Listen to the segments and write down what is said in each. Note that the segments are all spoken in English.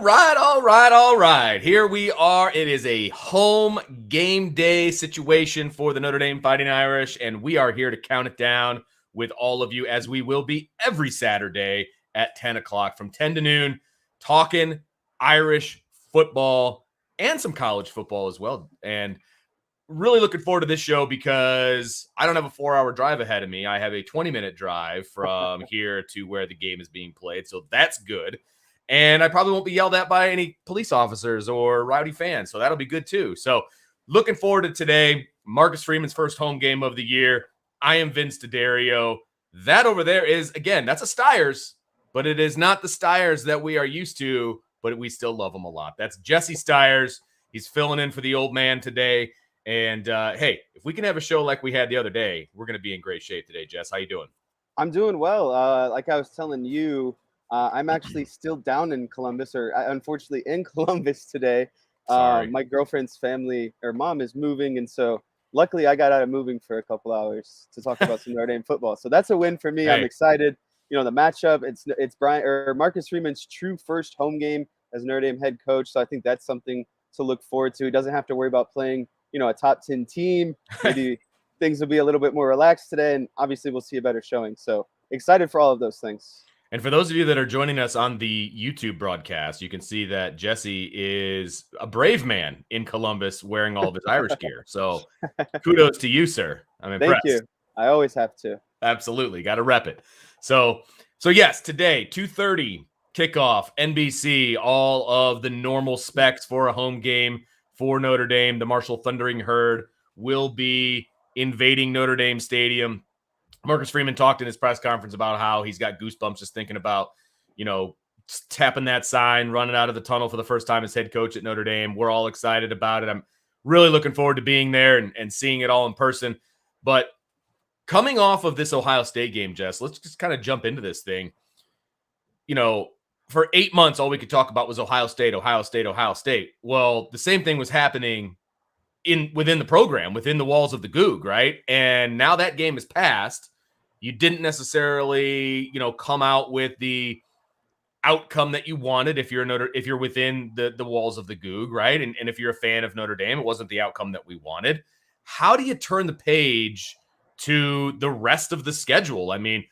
All right. Here we are. It is a home game day situation for the Notre Dame Fighting Irish, and we are here to count it down with all of you, as we will be every Saturday at 10 o'clock from 10 to noon, talking Irish football and some college football as well. And really looking forward to this show because I don't have a 4-hour drive ahead of me. I have a 20-minute drive from here to where the game is being played, so that's good. And I probably won't be yelled at by any police officers or rowdy fans, so that'll be good too. So looking forward to today. Marcus Freeman's first home game of the year. I am Vince D'Addario. That over there is, again, that's a Stiers, but it is not the Stiers that we are used to, but we still love him a lot. That's Jesse Stiers. He's filling in for the old man today. And, hey, if we can have a show like we had the other day, we're going to be in great shape today. Jess, how you doing? I'm doing well. Like I was telling you, I'm actually still down in Columbus, or unfortunately in Columbus today. My girlfriend's family, or mom, is moving, and so luckily I got out of moving for a couple hours to talk about some Notre Dame football. So that's a win for me. Hey. I'm excited. You know, the matchup. It's Marcus Freeman's true first home game as Notre Dame head coach. So I think that's something to look forward to. He doesn't have to worry about playing, a top 10 team. Maybe things will be a little bit more relaxed today, and obviously we'll see a better showing. So excited for all of those things. And for those of you that are joining us on the YouTube broadcast, you can see that Jesse is a brave man in Columbus wearing all of his Irish gear. So kudos to you, sir. I'm impressed. Thank you. I always have to. Absolutely. Got to rep it. So yes, today, 2:30 kickoff, NBC, all of the normal specs for a home game for Notre Dame. The Marshall Thundering Herd will be invading Notre Dame Stadium. Marcus Freeman talked in his press conference about how he's got goosebumps just thinking about, tapping that sign, running out of the tunnel for the first time as head coach at Notre Dame. We're all excited about it. I'm really looking forward to being there and seeing it all in person. But coming off of this Ohio State game, Jess, let's just kind of jump into this thing. For 8 months, all we could talk about was Ohio State, Ohio State, Ohio State. Well, the same thing was happening within the program, within the walls of the Goog, right? And now that game is passed. You didn't necessarily, come out with the outcome that you wanted if you're within the walls of the Goog, right? And if you're a fan of Notre Dame, it wasn't the outcome that we wanted. How do you turn the page to the rest of the schedule? I mean,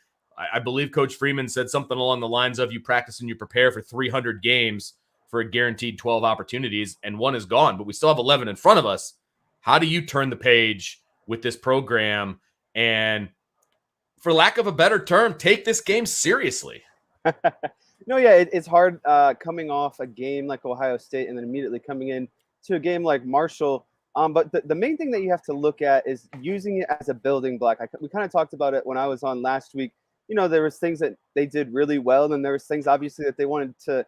I believe Coach Freeman said something along the lines of you practice and you prepare for 300 games for a guaranteed 12 opportunities, and one is gone, but we still have 11 in front of us. How do you turn the page with this program and, for lack of a better term, take this game seriously? It's hard coming off a game like Ohio State and then immediately coming in to a game like Marshall. But the main thing that you have to look at is using it as a building block. We kind of talked about it when I was on last week. There was things that they did really well, and there was things obviously that they wanted to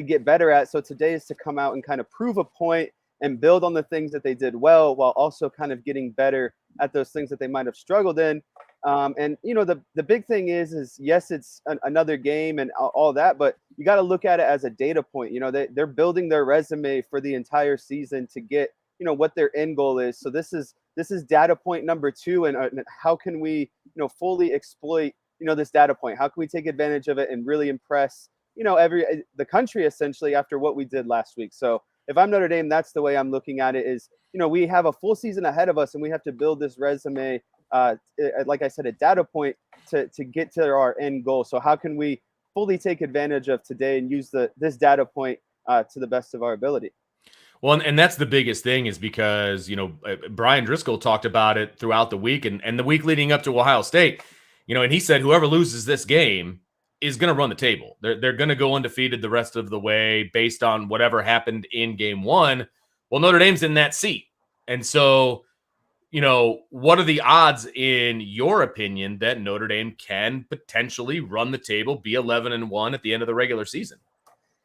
get better at. So today is to come out and kind of prove a point and build on the things that they did well, while also kind of getting better at those things that they might have struggled in. The big thing is yes, it's another game and all that, but you got to look at it as a data point. They're building their resume for the entire season to get, what their end goal is. So this is data point number 2. And how can we, fully exploit, this data point? How can we take advantage of it and really impress, the country essentially after what we did last week? So if I'm Notre Dame, that's the way I'm looking at it is, we have a full season ahead of us and we have to build this resume, like I said, a data point to get to our end goal. So how can we fully take advantage of today and use this data point to the best of our ability? Well, and that's the biggest thing is because, Brian Driscoll talked about it throughout the week and the week leading up to Ohio State, and he said whoever loses this game is going to run the table. They're going to go undefeated the rest of the way based on whatever happened in game 1. Well, Notre Dame's in that seat. And so, what are the odds, in your opinion, that Notre Dame can potentially run the table, be 11-1 at the end of the regular season?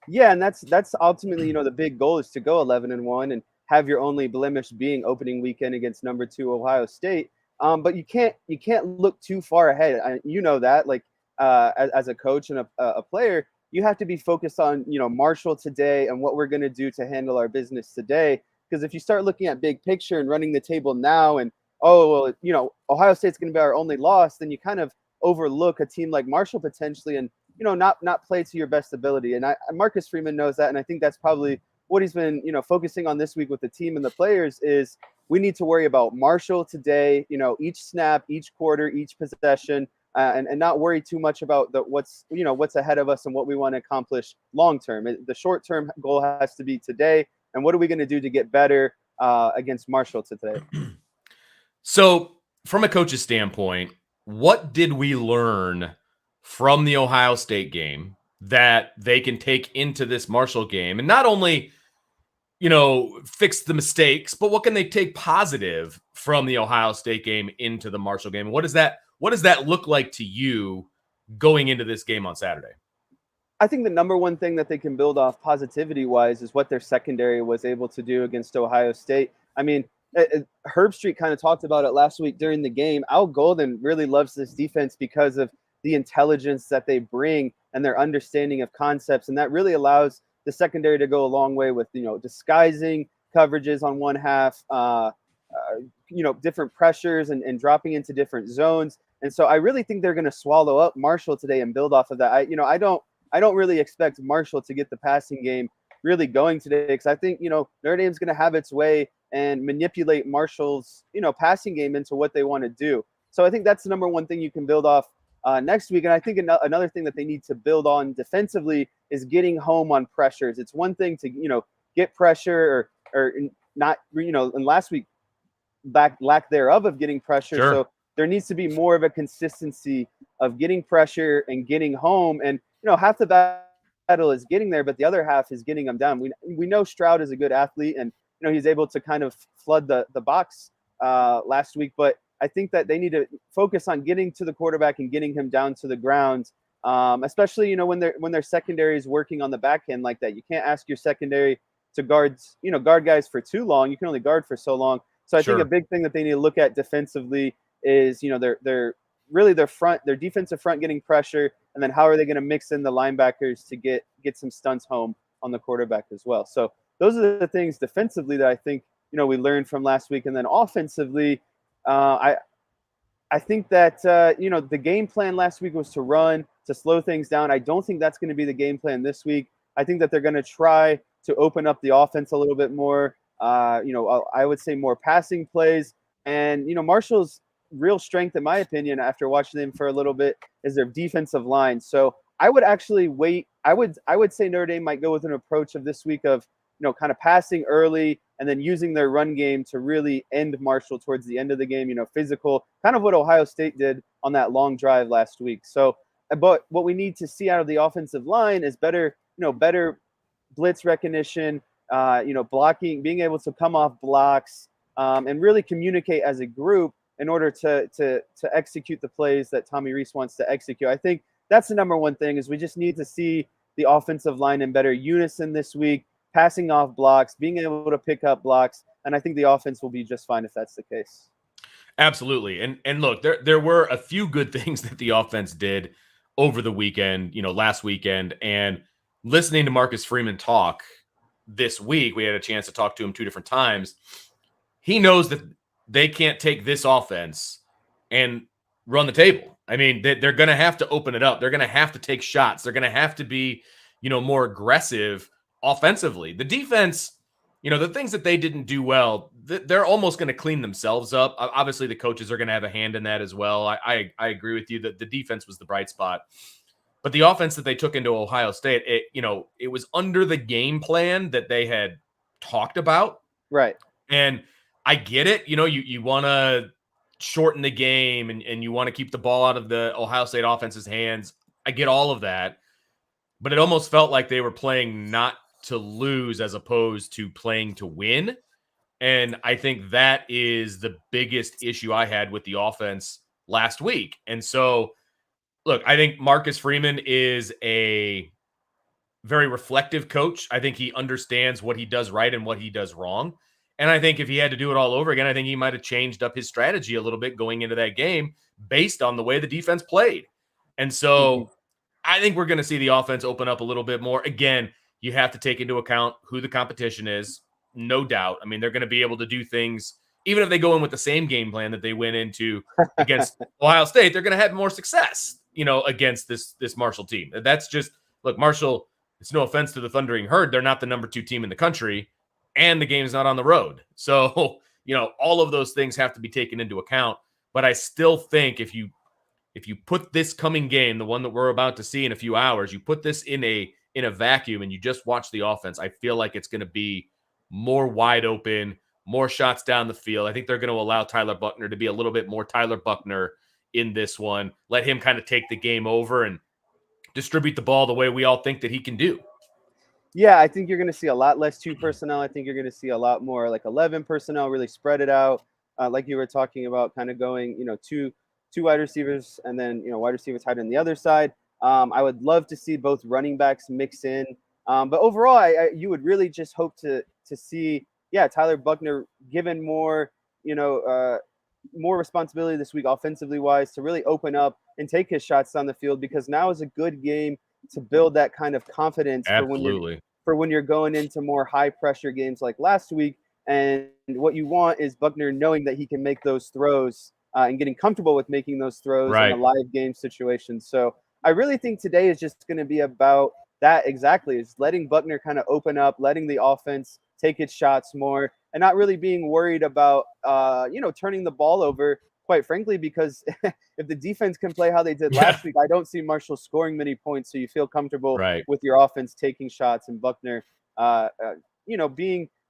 Yeah, and that's ultimately, the big goal is to go 11-1 and have your only blemish being opening weekend against number 2 Ohio State. But you can't look too far ahead. That, like as a coach and a player, you have to be focused on Marshall today and what we're going to do to handle our business today. Because if you start looking at big picture and running the table now and, Ohio State's going to be our only loss, then you kind of overlook a team like Marshall potentially. And not play to your best ability. And Marcus Freeman knows that, and I think that's probably what he's been, focusing on this week with the team and the players is we need to worry about Marshall today, each snap, each quarter, each possession, and not worry too much about what's ahead of us and what we want to accomplish long term. The short term goal has to be today, and what are we going to do to get better against Marshall today? So, from a coach's standpoint, what did we learn from the Ohio State game that they can take into this Marshall game, and not only fix the mistakes, but what can they take positive from the Ohio State game into the Marshall game? What does that look like to you going into this game on Saturday? I think the number one thing that they can build off positivity-wise is what their secondary was able to do against Ohio State. I mean, Herb Street kind of talked about it last week during the game. Al Golden really loves this defense because of the intelligence that they bring and their understanding of concepts, and that really allows the secondary to go a long way with disguising coverages on one half, different pressures and dropping into different zones. And so I really think they're going to swallow up Marshall today and build off of that. I don't really expect Marshall to get the passing game really going today, because I think Notre Dame's going to have its way and manipulate Marshall's passing game into what they want to do. So I think that's the number one thing you can build off next week. And I think another thing that they need to build on defensively is getting home on pressures. It's one thing to get pressure or not, and last week lack thereof of getting pressure. Sure. So there needs to be more of a consistency of getting pressure and getting home. And half the battle is getting there, but the other half is getting them down. We know Stroud is a good athlete, and he's able to kind of flood the box last week, but I think that they need to focus on getting to the quarterback and getting him down to the ground, especially when their secondary is working on the back end like that. You can't ask your secondary to guard guys for too long. You can only guard for so long. So I think a big thing that they need to look at defensively is their defensive front getting pressure, and then how are they going to mix in the linebackers to get some stunts home on the quarterback as well. So those are the things defensively that I think we learned from last week. And then offensively, I think that the game plan last week was to run, to slow things down. I don't think that's going to be the game plan this week. I think that they're going to try to open up the offense a little bit more. I would say more passing plays. And Marshall's real strength, in my opinion, after watching them for a little bit, is their defensive line. So I would actually wait. I would say Notre Dame might go with an approach of this week of kind of passing early and then using their run game to really end Marshall towards the end of the game, physical, kind of what Ohio State did on that long drive last week. So, but what we need to see out of the offensive line is better blitz recognition, blocking, being able to come off blocks, and really communicate as a group in order to execute the plays that Tommy Rees wants to execute. I think that's the number one thing, is we just need to see the offensive line in better unison this week, passing off blocks, being able to pick up blocks, and I think the offense will be just fine if that's the case. Absolutely. And look, there were a few good things that the offense did over the weekend, last weekend. And listening to Marcus Freeman talk this week, we had a chance to talk to him 2 different times. He knows that they can't take this offense and run the table. I mean, they're going to have to open it up. They're going to have to take shots. They're going to have to be, more aggressive offensively. The defense, the things that they didn't do well, they're almost going to clean themselves up. Obviously, the coaches are going to have a hand in that as well. I agree with you that the defense was the bright spot. But the offense that they took into Ohio State, it was under the game plan that they had talked about. Right. And I get it. You want to shorten the game and you want to keep the ball out of the Ohio State offense's hands. I get all of that. But it almost felt like they were playing not to lose as opposed to playing to win. And I think that is the biggest issue I had with the offense last week. And so, look, I think Marcus Freeman is a very reflective coach. I think he understands what he does right and what he does wrong. And I think if he had to do it all over again, I think he might have changed up his strategy a little bit going into that game based on the way the defense played. And so I think we're going to see the offense open up a little bit more. Again, you have to take into account who the competition is, no doubt. I mean, they're going to be able to do things, even if they go in with the same game plan that they went into against Ohio State, they're going to have more success, against this Marshall team. That's just, look, Marshall, it's no offense to the Thundering Herd. They're not the number 2 team in the country, and the game's not on the road. So, all of those things have to be taken into account. But I still think if you put this coming game, the one that we're about to see in a few hours, you put this in a vacuum and you just watch the offense, I feel like it's going to be more wide open, more shots down the field. I think they're going to allow Tyler Buckner to be a little bit more Tyler Buckner in this one. Let him kind of take the game over and distribute the ball the way we all think that he can do. Yeah, I think you're going to see a lot less 2 personnel. I think you're going to see a lot more like 11 personnel, really spread it out. Like you were talking about, kind of going, two wide receivers and then, wide receivers tied on the other side. I would love to see both running backs mix in. But overall, you would really just hope to see, Tyler Buckner given more, more responsibility this week offensively wise to really open up and take his shots down the field, because now is a good game to build that kind of confidence for when you're going into more high pressure games like last week. And what you want is Buckner knowing that he can make those throws and getting comfortable with making those throws in a live game situation. So I really think today is just going to be about that exactly, is letting Buckner kind of open up, letting the offense take its shots more, and not really being worried about, turning the ball over, quite frankly, because if the defense can play how they did last week, I don't see Marshall scoring many points. So you feel comfortable with your offense taking shots and Buckner,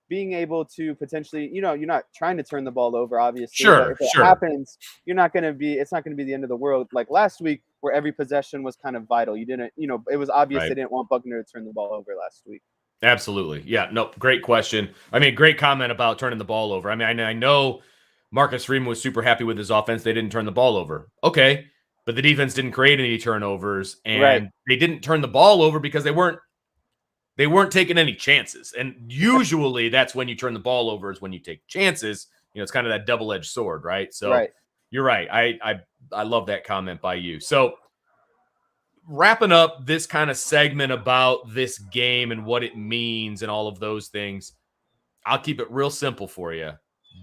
being able to potentially, you're not trying to turn the ball over, obviously. But if it happens, it's not going to be the end of the world. Like last week, where every possession was kind of vital. You didn't, it was obvious they didn't want Buckner to turn the ball over last week. Absolutely. Yeah, no, great question. I mean, great comment about turning the ball over. I mean, I know Marcus Freeman was super happy with his offense. They didn't turn the ball over. Okay. But the defense didn't create any turnovers, and they didn't turn the ball over because they weren't taking any chances. And usually that's when you turn the ball over, is when you take chances. It's kind of that double-edged sword, right? So you're right. I love that comment by you. So wrapping up this kind of segment about this game and what it means and all of those things, I'll keep it real simple for you.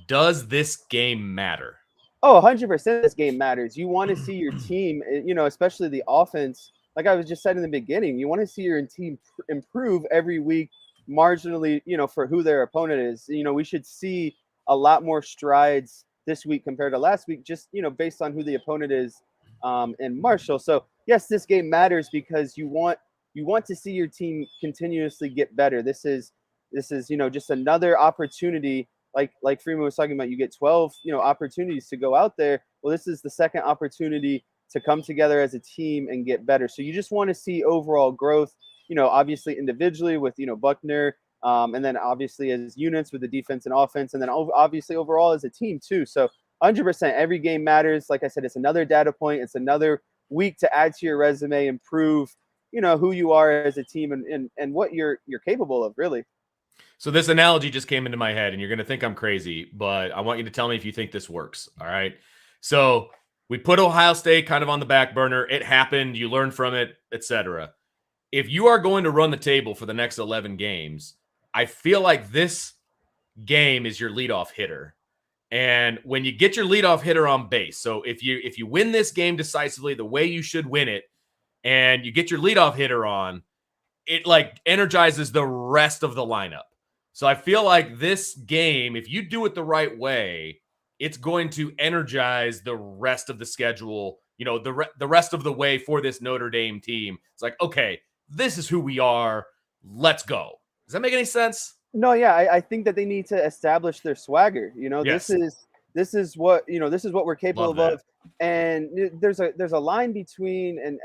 Does this game matter? Oh, 100% this game matters. You want to see your team, especially the offense, like I was just saying in the beginning, you want to see your team improve every week marginally, for who their opponent is. We should see a lot more strides this week compared to last week, just, based on who the opponent is in Marshall. So yes, this game matters because you want to see your team continuously get better. This is, just another opportunity. Like Freeman was talking about, you get 12, opportunities to go out there. Well, this is the second opportunity to come together as a team and get better. So you just want to see overall growth, obviously individually with, Buckner, and then obviously as units with the defense and offense, and then obviously overall as a team too. So 100%, every game matters. Like I said, it's another data point. It's another week to add to your resume and prove, who you are as a team and what you're capable of, really. So this analogy just came into my head, and you're going to think I'm crazy, but I want you to tell me if you think this works. All right. So we put Ohio State kind of on the back burner. It happened. You learn from it, etc. If you are going to run the table for the next 11 games, I feel like this game is your leadoff hitter. And when you get your leadoff hitter on base, so if you win this game decisively the way you should win it, and you get your leadoff hitter on, it like energizes the rest of the lineup. So I feel like this game, if you do it the right way, it's going to energize the rest of the schedule, the rest of the way for this Notre Dame team. It's like, okay, this is who we are. Let's go. Does that make any sense? No, yeah, I think that they need to establish their swagger. Yes. This is what we're capable of. And there's a line between, and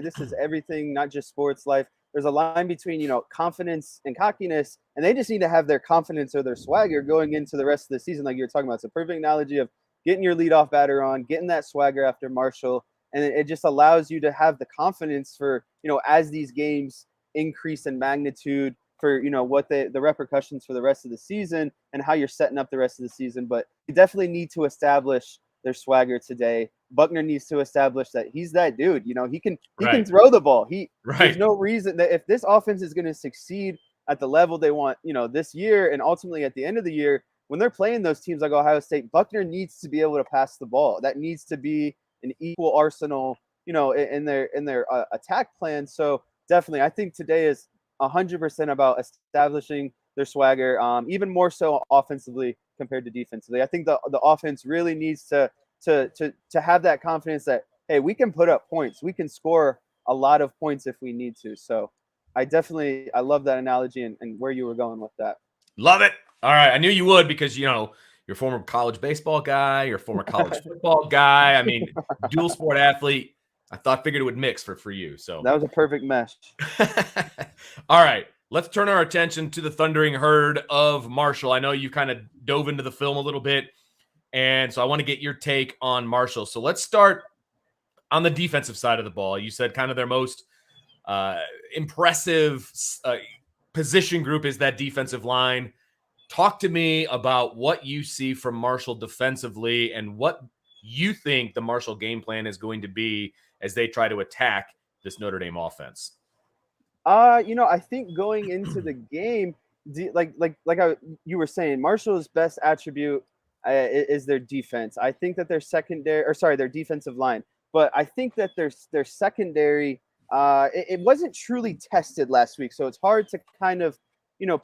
this is everything, not just sports life. There's a line between, confidence and cockiness, and they just need to have their confidence or their swagger going into the rest of the season. Like you were talking about, it's a perfect analogy of getting your leadoff batter on, getting that swagger after Marshall, and it just allows you to have the confidence for, as these games increase in magnitude, for what the repercussions for the rest of the season and how you're setting up the rest of the season. But you definitely need to establish their swagger today. Buckner needs to establish that he's that dude. He can throw the ball. There's no reason that if this offense is going to succeed at the level they want, this year, and ultimately at the end of the year, when they're playing those teams like Ohio State, Buckner needs to be able to pass the ball. That needs to be an equal arsenal in their attack plan. So definitely, I think today is 100% about establishing their swagger, even more so offensively compared to defensively. I think the offense really needs to have that confidence that, hey, we can put up points, we can score a lot of points if we need to. So I love that analogy and where you were going with that. Love it. All right. I knew you would because, you're a former college baseball guy, you're a former college football guy. I mean, dual sport athlete. Figured it would mix for you. So that was a perfect mesh. All right. Let's turn our attention to the thundering herd of Marshall. I know you kind of dove into the film a little bit, and so I want to get your take on Marshall. So let's start on the defensive side of the ball. You said kind of their most impressive position group is that defensive line. Talk to me about what you see from Marshall defensively and what you think the Marshall game plan is going to be as they try to attack this Notre Dame offense. I think going into the game, you were saying, Marshall's best attribute is their defense. I think that their defensive line, but I think that their secondary, it wasn't truly tested last week, so it's hard to kind of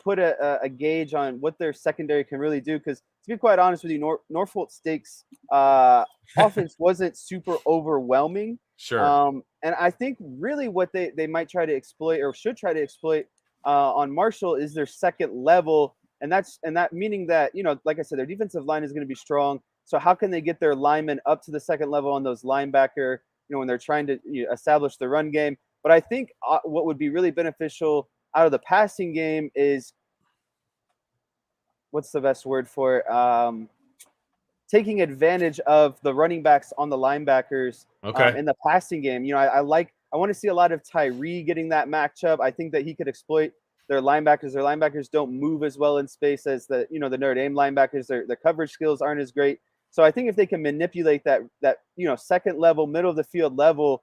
put a gauge on what their secondary can really do. Because to be quite honest with you, Norfolk State's offense wasn't super overwhelming. Sure. And I think really what they might try to exploit or should try to exploit on Marshall is their second level. And that meaning that, like I said, their defensive line is going to be strong. So how can they get their linemen up to the second level on those linebacker, when they're trying to establish the run game? But I think what would be really beneficial out of the passing game is, what's the best word for it? Taking advantage of the running backs on the linebackers in the passing game. I want to see a lot of Tyree getting that matchup. I think that he could exploit their linebackers. Their linebackers don't move as well in space as the Notre Dame linebackers. Their coverage skills aren't as great. So I think if they can manipulate that second level, middle of the field level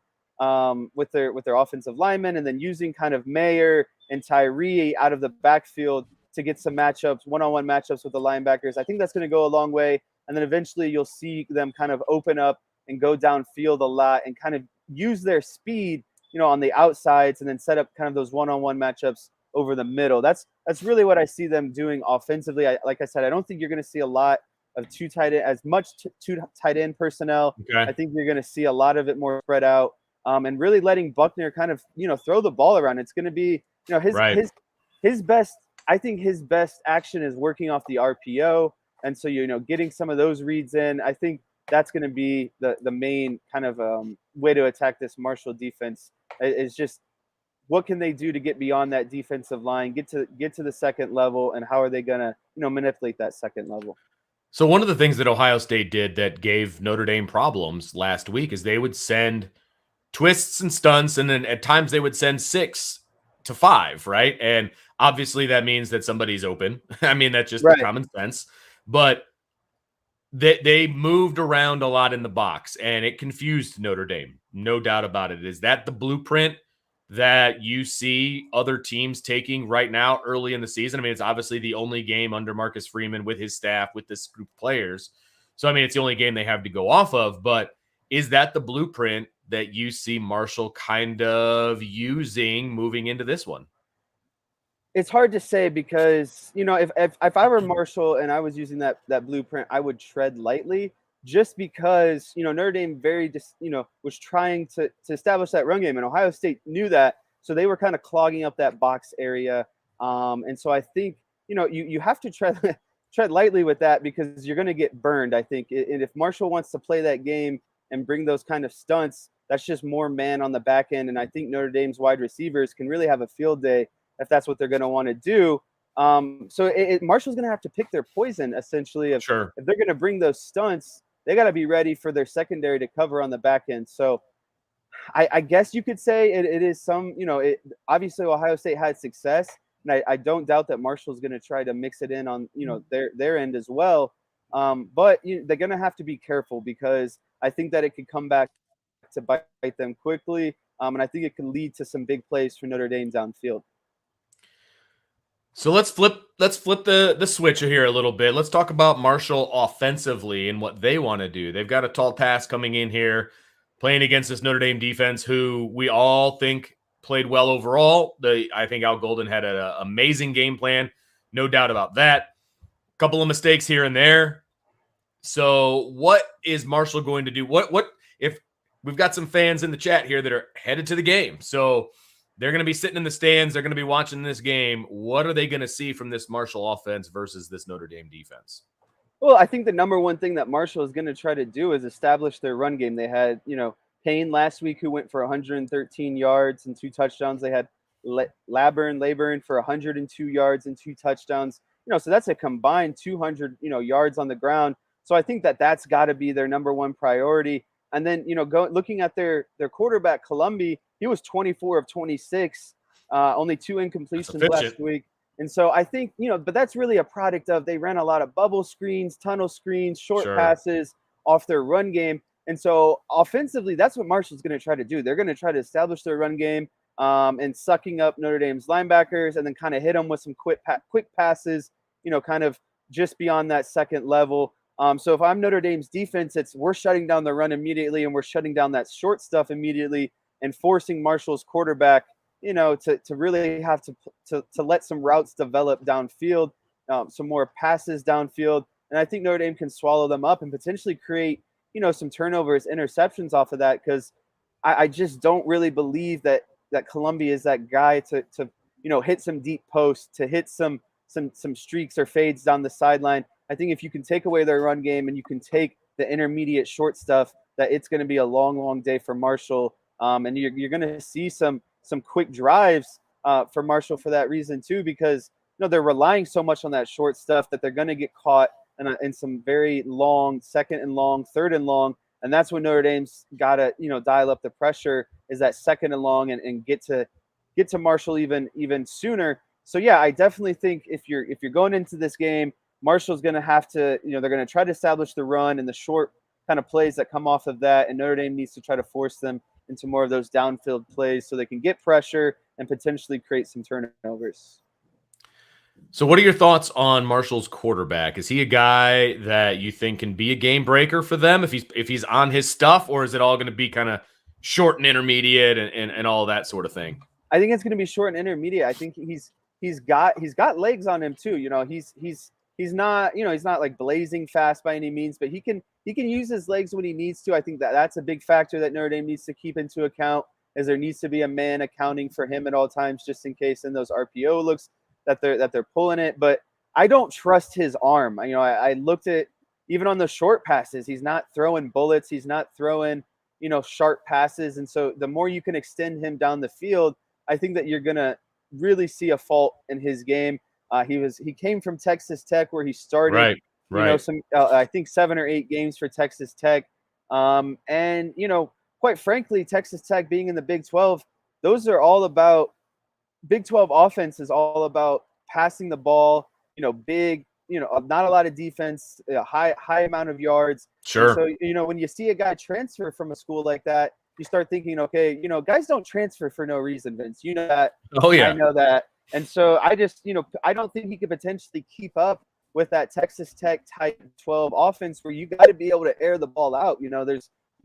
with their offensive linemen, and then using kind of Mayer and Tyree out of the backfield to get some matchups, one-on-one matchups with the linebackers, I think that's going to go a long way. And then eventually you'll see them kind of open up and go downfield a lot and kind of use their speed, on the outsides, and then set up kind of those one-on-one matchups over the middle. That's really what I see them doing offensively. Like I said, I don't think you're going to see a lot of two tight end personnel. Okay. I think you're going to see a lot of it more spread out, and really letting Buckner kind of throw the ball around. It's going to be his best. I think his best action is working off the RPO. And so, getting some of those reads in, I think that's going to be the main kind of way to attack this Marshall defense. Is just what can they do to get beyond that defensive line, get to the second level, and how are they going to manipulate that second level? So one of the things that Ohio State did that gave Notre Dame problems last week is they would send twists and stunts, and then at times they would send 6 to 5, right? And obviously that means that somebody's open. I mean, that's just common sense. But they moved around a lot in the box, and it confused Notre Dame. No doubt about it. Is that the blueprint that you see other teams taking right now early in the season? I mean, it's obviously the only game under Marcus Freeman with his staff, with this group of players. So, I mean, it's the only game they have to go off of. But is that the blueprint that you see Marshall kind of using moving into this one? It's hard to say because, if I were Marshall and I was using that blueprint, I would tread lightly, just because, Notre Dame was trying to establish that run game, and Ohio State knew that. So they were kind of clogging up that box area. And so I think, you have to tread lightly with that, because you're going to get burned, I think. And if Marshall wants to play that game and bring those kind of stunts, that's just more man on the back end. And I think Notre Dame's wide receivers can really have a field day if that's what they're going to want to do. So Marshall's going to have to pick their poison, essentially. If they're going to bring those stunts, they got to be ready for their secondary to cover on the back end. So I guess you could say it is some, obviously Ohio State had success, and I don't doubt that Marshall's going to try to mix it in on, their end as well. But they're going to have to be careful, because I think that it could come back to bite them quickly. And I think it could lead to some big plays for Notre Dame downfield. So let's flip the switch here a little bit. Let's talk about Marshall offensively and what they want to do. They've got a tall task coming in here, playing against this Notre Dame defense, who we all think played well overall. I think Al Golden had an amazing game plan, no doubt about that. A couple of mistakes here and there. So what is Marshall going to do? What if we've got some fans in the chat here that are headed to the game? So they're going to be sitting in the stands. They're going to be watching this game. What are they going to see from this Marshall offense versus this Notre Dame defense? Well, I think the number one thing that Marshall is going to try to do is establish their run game. They had, Payne last week, who went for 113 yards and 2 touchdowns. They had Laburn for 102 yards and 2 touchdowns. So that's a combined 200, yards on the ground. So I think that that's got to be their number one priority. And then, looking at their quarterback, Colombi, he was 24 of 26, only 2 incompletions last week. And so I think, but that's really a product of they ran a lot of bubble screens, tunnel screens, short passes off their run game. And so offensively, that's what Marshall's going to try to do. They're going to try to establish their run game and sucking up Notre Dame's linebackers and then kind of hit them with some quick passes, kind of just beyond that second level. So if I'm Notre Dame's defense, we're shutting down the run immediately and we're shutting down that short stuff immediately and forcing Marshall's quarterback, to really have to let some routes develop downfield, some more passes downfield. And I think Notre Dame can swallow them up and potentially create, some turnovers, interceptions off of that, because I just don't really believe that Colombi is that guy to hit some deep posts, to hit some streaks or fades down the sideline. I think if you can take away their run game and you can take the intermediate short stuff, that it's going to be a long, long day for Marshall. And you're going to see some quick drives for Marshall for that reason too, because they're relying so much on that short stuff that they're going to get caught in some very long second and long, third and long, and that's when Notre Dame's got to dial up the pressure, is that second and long and get to Marshall even sooner. So yeah, I definitely think if you're going into this game, Marshall's going to have to they're going to try to establish the run and the short kind of plays that come off of that, and Notre Dame needs to try to force them into more of those downfield plays so they can get pressure and potentially create some turnovers. So what are your thoughts on Marshall's quarterback? Is he a guy that you think can be a game breaker for them if he's on his stuff, or is it all going to be kind of short and intermediate and all that sort of thing? I think it's going to be short and intermediate. I think he's got legs on him too. He's not like blazing fast by any means, but he can use his legs when he needs to. I think that's a big factor that Notre Dame needs to keep into account, as there needs to be a man accounting for him at all times, just in case in those RPO looks that they're pulling it. But I don't trust his arm. I looked at, even on the short passes, he's not throwing bullets. He's not throwing, sharp passes. And so the more you can extend him down the field, I think that you're going to really see a fault in his game. He came from Texas Tech, where he started, some I think 7 or 8 games for Texas Tech. And quite frankly, Texas Tech being in the Big 12, those are all about, Big 12 offense is all about passing the ball, big, not a lot of defense, high amount of yards. Sure. And so, when you see a guy transfer from a school like that, you start thinking, okay, guys don't transfer for no reason, Vince. You know that. Oh, yeah. I know that. And so I just, I don't think he could potentially keep up with that Texas Tech type 12 offense, where you got to be able to air the ball out. You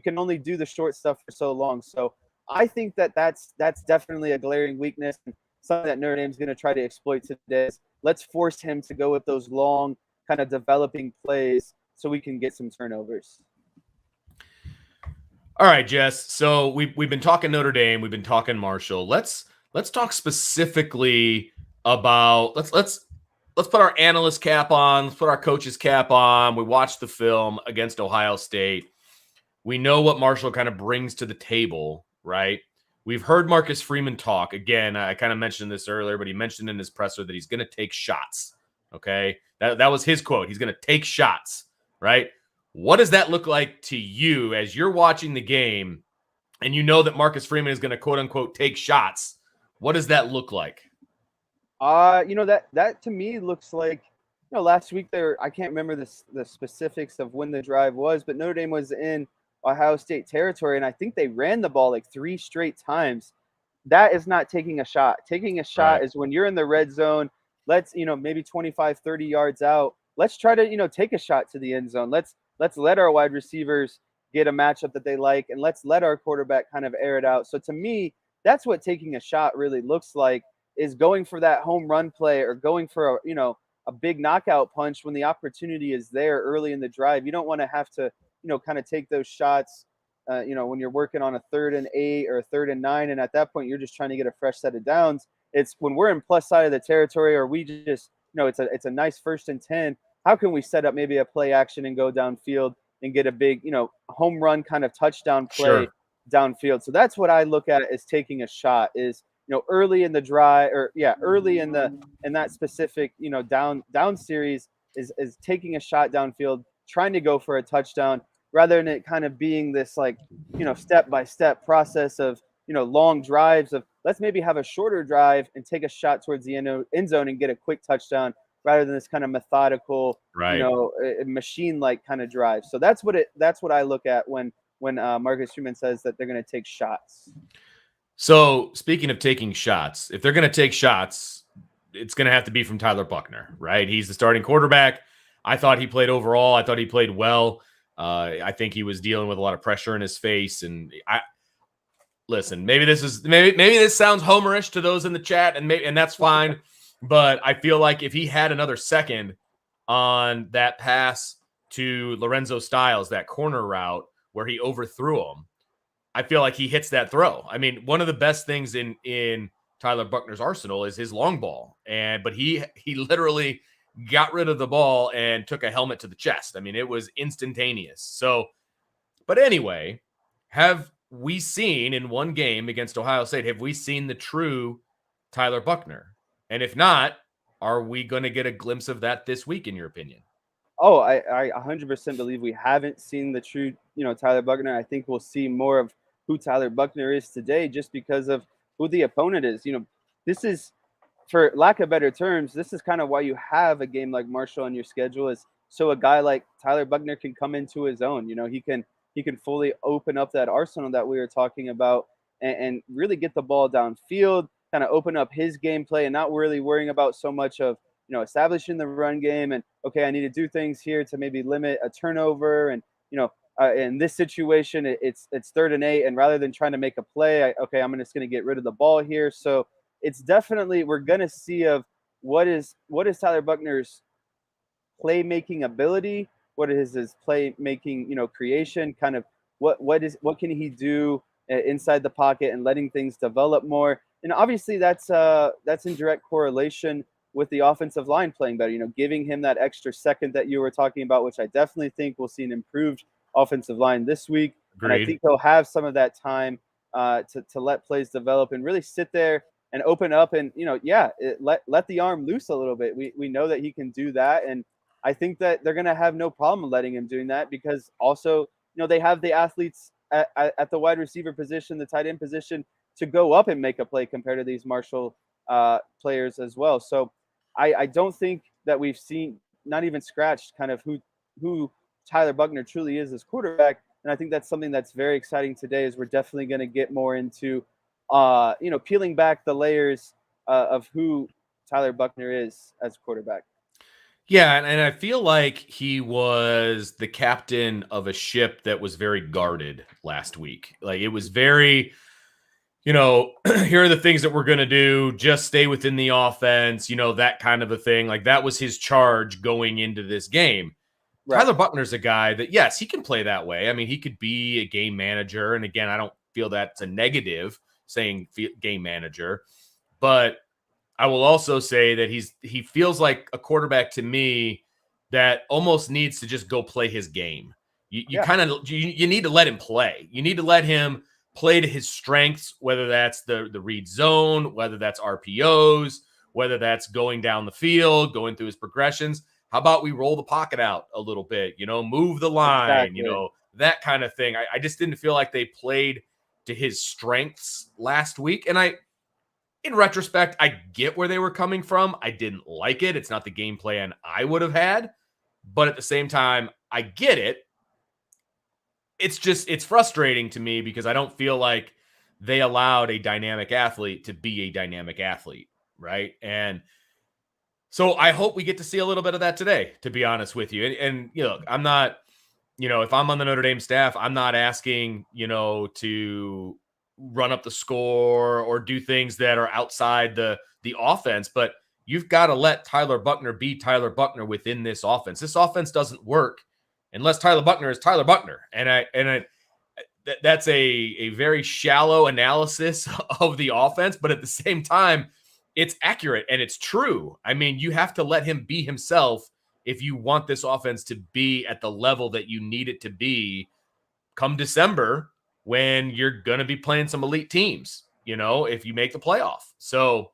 can only do the short stuff for so long. So I think that's definitely a glaring weakness, and something that Notre Dame's going to try to exploit today. Let's force him to go with those long kind of developing plays so we can get some turnovers. All right, Jess. So we've been talking Notre Dame, we've been talking Marshall. Let's talk specifically about let's put our analyst cap on, let's put our coach's cap on. We watched the film against Ohio State. We know what Marshall kind of brings to the table, right? We've heard Marcus Freeman talk. Again, I kind of mentioned this earlier, but he mentioned in his presser that he's going to take shots. Okay? That was his quote. He's going to take shots, right? What does that look like to you as you're watching the game and you know that Marcus Freeman is going to quote unquote take shots? What does that look like? That to me looks like, last week I can't remember the specifics of when the drive was, but Notre Dame was in Ohio State territory, and I think they ran the ball like 3 straight times. That is not taking a shot. Taking a shot is when you're in the red zone. Let's, maybe 25, 30 yards out. Let's try to, take a shot to the end zone. Let's let our wide receivers, get a matchup that they like, and let's let our quarterback kind of air it out. So to me, that's what taking a shot really looks like, is going for that home run play or going for a big knockout punch when the opportunity is there early in the drive. You don't want to have to, kind of take those shots, when you're working on a 3rd and 8 or a 3rd and 9, and at that point you're just trying to get a fresh set of downs. It's when we're in plus side of the territory, or we just, it's a nice 1st and 10. How can we set up maybe a play action and go downfield and get a big, home run kind of touchdown play downfield? So that's what I look at as taking a shot, is, early in the drive, or early in that specific, down series, is taking a shot downfield, trying to go for a touchdown, rather than it kind of being this like, step by step process of, long drives of, let's maybe have a shorter drive and take a shot towards the end zone and get a quick touchdown, rather than this kind of methodical, machine like kind of drive. So that's what I look at when Marcus Schumann says that they're going to take shots. So speaking of taking shots, if they're going to take shots, it's going to have to be from Tyler Buckner, right? He's the starting quarterback. I thought he played overall. I thought he played well. I think he was dealing with a lot of pressure in his face. And listen, maybe this sounds homerish to those in the chat, and that's fine. But I feel like if he had another second on that pass to Lorenzo Styles, that corner route where he overthrew him, I feel like he hits that throw. I mean, one of the best things in Tyler Buckner's arsenal is his long ball. But he literally got rid of the ball and took a helmet to the chest. I mean, it was instantaneous. So, but anyway, have we seen in one game against Ohio State, have we seen the true Tyler Buckner? And if not, are we going to get a glimpse of that this week, in your opinion? Oh, I 100% believe we haven't seen the true, Tyler Buckner. I think we'll see more of who Tyler Buckner is today, just because of who the opponent is. This is, for lack of better terms, this is kind of why you have a game like Marshall on your schedule, is so a guy like Tyler Buckner can come into his own. He can fully open up that arsenal that we were talking about, and really get the ball downfield, kind of open up his gameplay, and not really worrying about so much of, establishing the run game and, okay, I need to do things here to maybe limit a turnover. And, in this situation, it's 3rd and 8. And rather than trying to make a play, I'm just going to get rid of the ball here. So it's definitely, we're going to see of what is Tyler Buckner's playmaking ability, what is his playmaking, creation, kind of what can he do inside the pocket and letting things develop more. And obviously that's in direct correlation with the offensive line playing better, giving him that extra second that you were talking about, which I definitely think we'll see an improved offensive line this week. Agreed. And I think he'll have some of that time to let plays develop and really sit there and open up and, let the arm loose a little bit. We know that he can do that. And I think that they're going to have no problem letting him doing that, because also, they have the athletes at the wide receiver position, the tight end position, to go up and make a play compared to these Marshall players as well. So I don't think that we've seen, not even scratched, kind of who Tyler Buckner truly is as quarterback. And I think that's something that's very exciting today, is we're definitely going to get more into, peeling back the layers of who Tyler Buckner is as quarterback. Yeah, and I feel like he was the captain of a ship that was very guarded last week. Like, it was very, here are the things that we're going to do. Just stay within the offense, that kind of a thing. Like, that was his charge going into this game. Right. Tyler Buckner's a guy that, yes, he can play that way. I mean, he could be a game manager. And again, I don't feel that's a negative saying game manager. But I will also say that he feels like a quarterback to me that almost needs to just go play his game. You kind of you need to let him play. You need to let him play to his strengths, whether that's the read zone, whether that's RPOs, whether that's going down the field, going through his progressions. How about we roll the pocket out a little bit, move the line, exactly. That kind of thing. I just didn't feel like they played to his strengths last week. And in retrospect, I get where they were coming from. I didn't like it. It's not the game plan I would have had. But at the same time, I get it. It's frustrating to me because I don't feel like they allowed a dynamic athlete to be a dynamic athlete, right? And so I hope we get to see a little bit of that today, to be honest with you. And I'm not if I'm on the Notre Dame staff, I'm not asking, to run up the score or do things that are outside the offense, but you've got to let Tyler Buckner be Tyler Buckner within this offense. This offense doesn't work unless Tyler Buckner is Tyler Buckner. That's a very shallow analysis of the offense, but at the same time, it's accurate and it's true. I mean, you have to let him be himself if you want this offense to be at the level that you need it to be come December when you're going to be playing some elite teams, if you make the playoff. So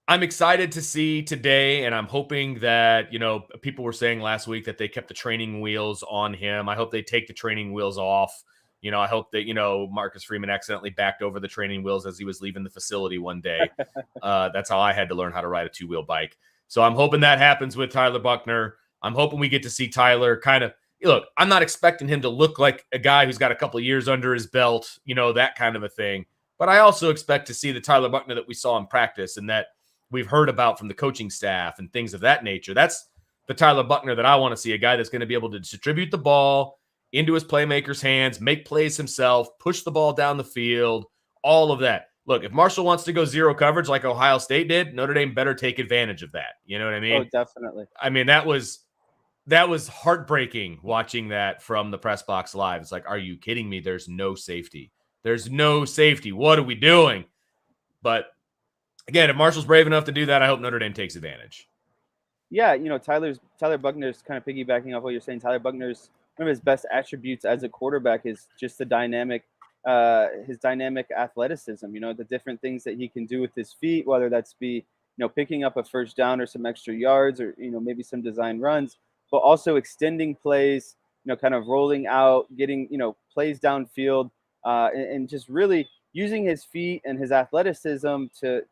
I'm excited to see today, and I'm hoping that, people were saying last week that they kept the training wheels on him. I hope they take the training wheels off. I hope that, Marcus Freeman accidentally backed over the training wheels as he was leaving the facility one day. That's how I had to learn how to ride a two-wheel bike. So I'm hoping that happens with Tyler Buckner. I'm hoping we get to see Tyler look, I'm not expecting him to look like a guy who's got a couple of years under his belt, that kind of a thing. But I also expect to see the Tyler Buckner that we saw in practice and that we've heard about from the coaching staff and things of that nature. That's the Tyler Buckner that I want to see, a guy that's going to be able to distribute the ball into his playmakers' hands, make plays himself, push the ball down the field, all of that. Look, if Marshall wants to go zero coverage like Ohio State did, Notre Dame better take advantage of that. You know what I mean? Oh, definitely. I mean, that was heartbreaking watching that from the press box live. It's like, are you kidding me? There's no safety. There's no safety. What are we doing? But again, if Marshall's brave enough to do that, I hope Notre Dame takes advantage. Yeah, Tyler Buckner's kind of piggybacking off what you're saying. Tyler Buckner's one of his best attributes as a quarterback is just his dynamic athleticism. The different things that he can do with his feet, whether that's be picking up a first down or some extra yards, or maybe some design runs, but also extending plays. Kind of rolling out, getting plays downfield, and just really using his feet and his athleticism to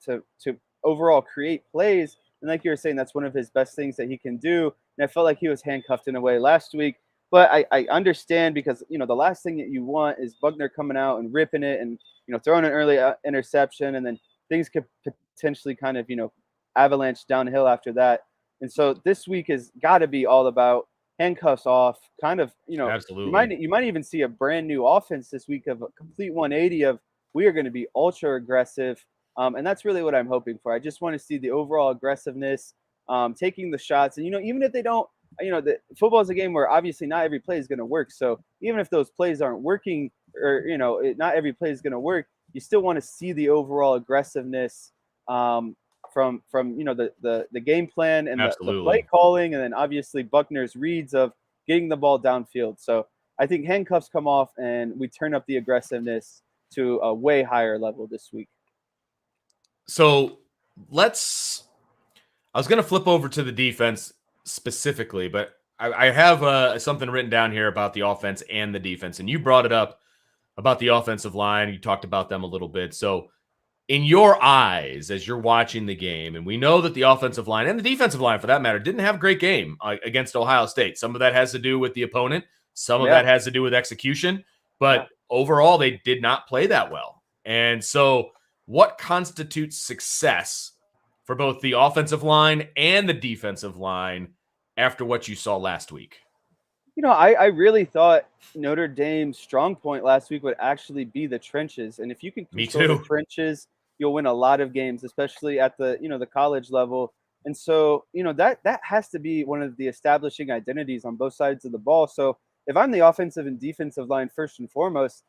overall create plays. And like you were saying, that's one of his best things that he can do. And I felt like he was handcuffed in a way last week. But I understand, because the last thing that you want is Buckner coming out and ripping it and throwing an early interception, and then things could potentially kind of avalanche downhill after that. And so this week has got to be all about handcuffs off. Kind of Absolutely. You might even see a brand new offense this week of a complete 180 of we are going to be ultra aggressive. And that's really what I'm hoping for. I just want to see the overall aggressiveness, taking the shots. And, even if they don't, the football is a game where obviously not every play is going to work. So even if those plays aren't working, or, not every play is going to work, you still want to see the overall aggressiveness from the game plan and the play calling. And then obviously Buckner's reads of getting the ball downfield. So I think handcuffs come off and we turn up the aggressiveness to a way higher level this week. So I was going to flip over to the defense specifically, but I have something written down here about the offense and the defense. And you brought it up about the offensive line. You talked about them a little bit. So in your eyes, as you're watching the game, and we know that the offensive line and the defensive line, for that matter, didn't have a great game against Ohio State. Some of that has to do with the opponent. Some of that has to do with execution. But overall, they did not play that well. And so what constitutes success for both the offensive line and the defensive line after what you saw last week? I really thought Notre Dame's strong point last week would actually be the trenches. And if you can control the trenches, you'll win a lot of games, especially at the, the college level. And so, that has to be one of the establishing identities on both sides of the ball. So if I'm the offensive and defensive line, first and foremost,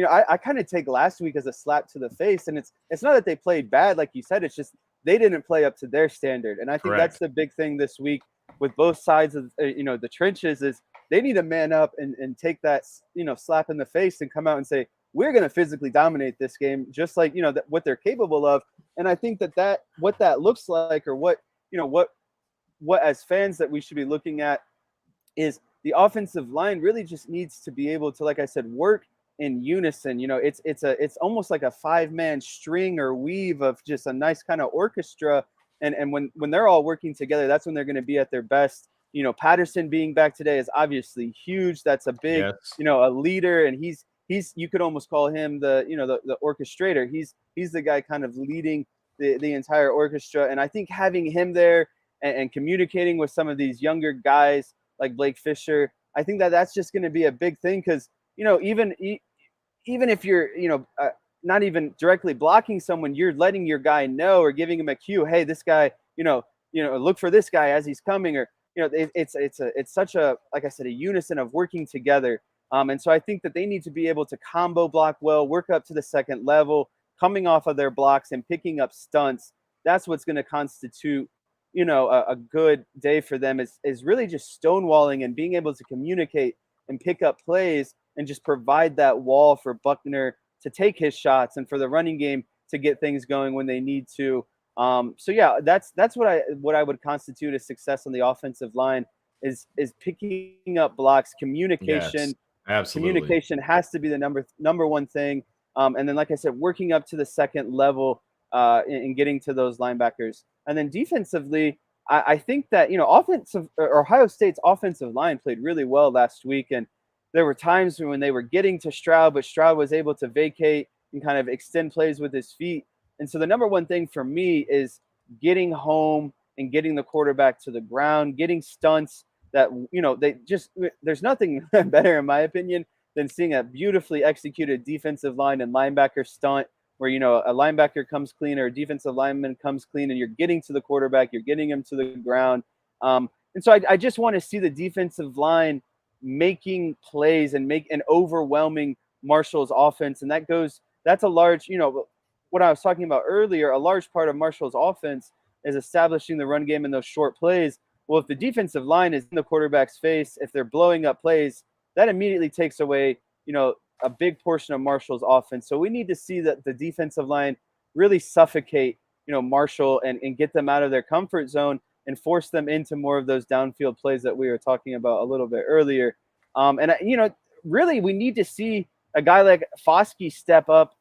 I kind of take last week as a slap to the face. And it's not that they played bad, like you said, it's just they didn't play up to their standard. And I think that's the big thing this week with both sides of, the trenches is they need to man up and take that, slap in the face and come out and say, we're going to physically dominate this game, just like, what they're capable of. And I think that what that looks like, or what as fans that we should be looking at, is the offensive line really just needs to be able to, like I said, work in unison. It's almost like a 5-man string or weave of just a nice kind of orchestra. And when they're all working together, that's when they're going to be at their best. Patterson being back today is obviously huge. That's a big, a leader, and he's you could almost call him the orchestrator. He's the guy kind of leading the entire orchestra. And I think having him there and communicating with some of these younger guys like Blake Fisher. I think that that's just going to be a big thing because, even if you're, not even directly blocking someone, you're letting your guy know or giving him a cue. Hey, this guy, look for this guy as he's coming, or, it's such a, like I said, a unison of working together. And so I think that they need to be able to combo block well, work up to the second level, coming off of their blocks and picking up stunts. That's what's going to constitute, a good day for them is really just stonewalling and being able to communicate and pick up plays and just provide that wall for Buckner to take his shots and for the running game to get things going when they need to. So yeah, that's what I would constitute a success on the offensive line is picking up blocks, communication. Yes, absolutely. Communication has to be the number one thing. And then, like I said, working up to the second level and getting to those linebackers. And then defensively, I think that, Ohio State's offensive line played really well last week. And there were times when they were getting to Stroud, but Stroud was able to vacate and kind of extend plays with his feet. And so the number one thing for me is getting home and getting the quarterback to the ground, getting stunts that, there's nothing better, in my opinion, than seeing a beautifully executed defensive line and linebacker stunt where, a linebacker comes clean or a defensive lineman comes clean and you're getting to the quarterback, you're getting him to the ground. And so I just want to see the defensive line making plays and overwhelming Marshall's offense. And that's a large, what I was talking about earlier, a large part of Marshall's offense is establishing the run game in those short plays. Well, if the defensive line is in the quarterback's face, if they're blowing up plays, that immediately takes away, a big portion of Marshall's offense. So we need to see that the defensive line really suffocate, Marshall and get them out of their comfort zone and force them into more of those downfield plays that we were talking about a little bit earlier. Really we need to see a guy like Foskey step up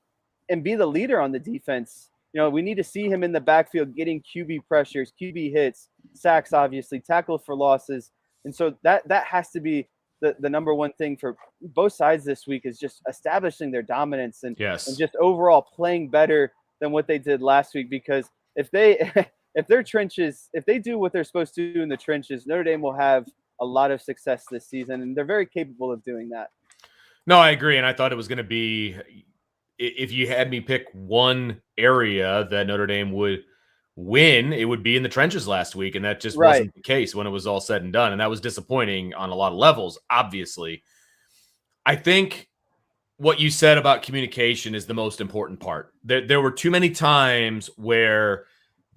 and be the leader on the defense. We need to see him in the backfield getting QB pressures, QB hits, sacks, obviously, tackle for losses. And so that has to be the number one thing for both sides this week is just establishing their dominance and just overall playing better than what they did last week. Because if their trenches, if they do what they're supposed to do in the trenches, Notre Dame will have a lot of success this season, and they're very capable of doing that. No, I agree. And I thought it was going to be, if you had me pick one area that Notre Dame would win, it would be in the trenches last week. And that just wasn't the case when it was all said and done. And that was disappointing on a lot of levels, obviously. I think what you said about communication is the most important part. There were too many times where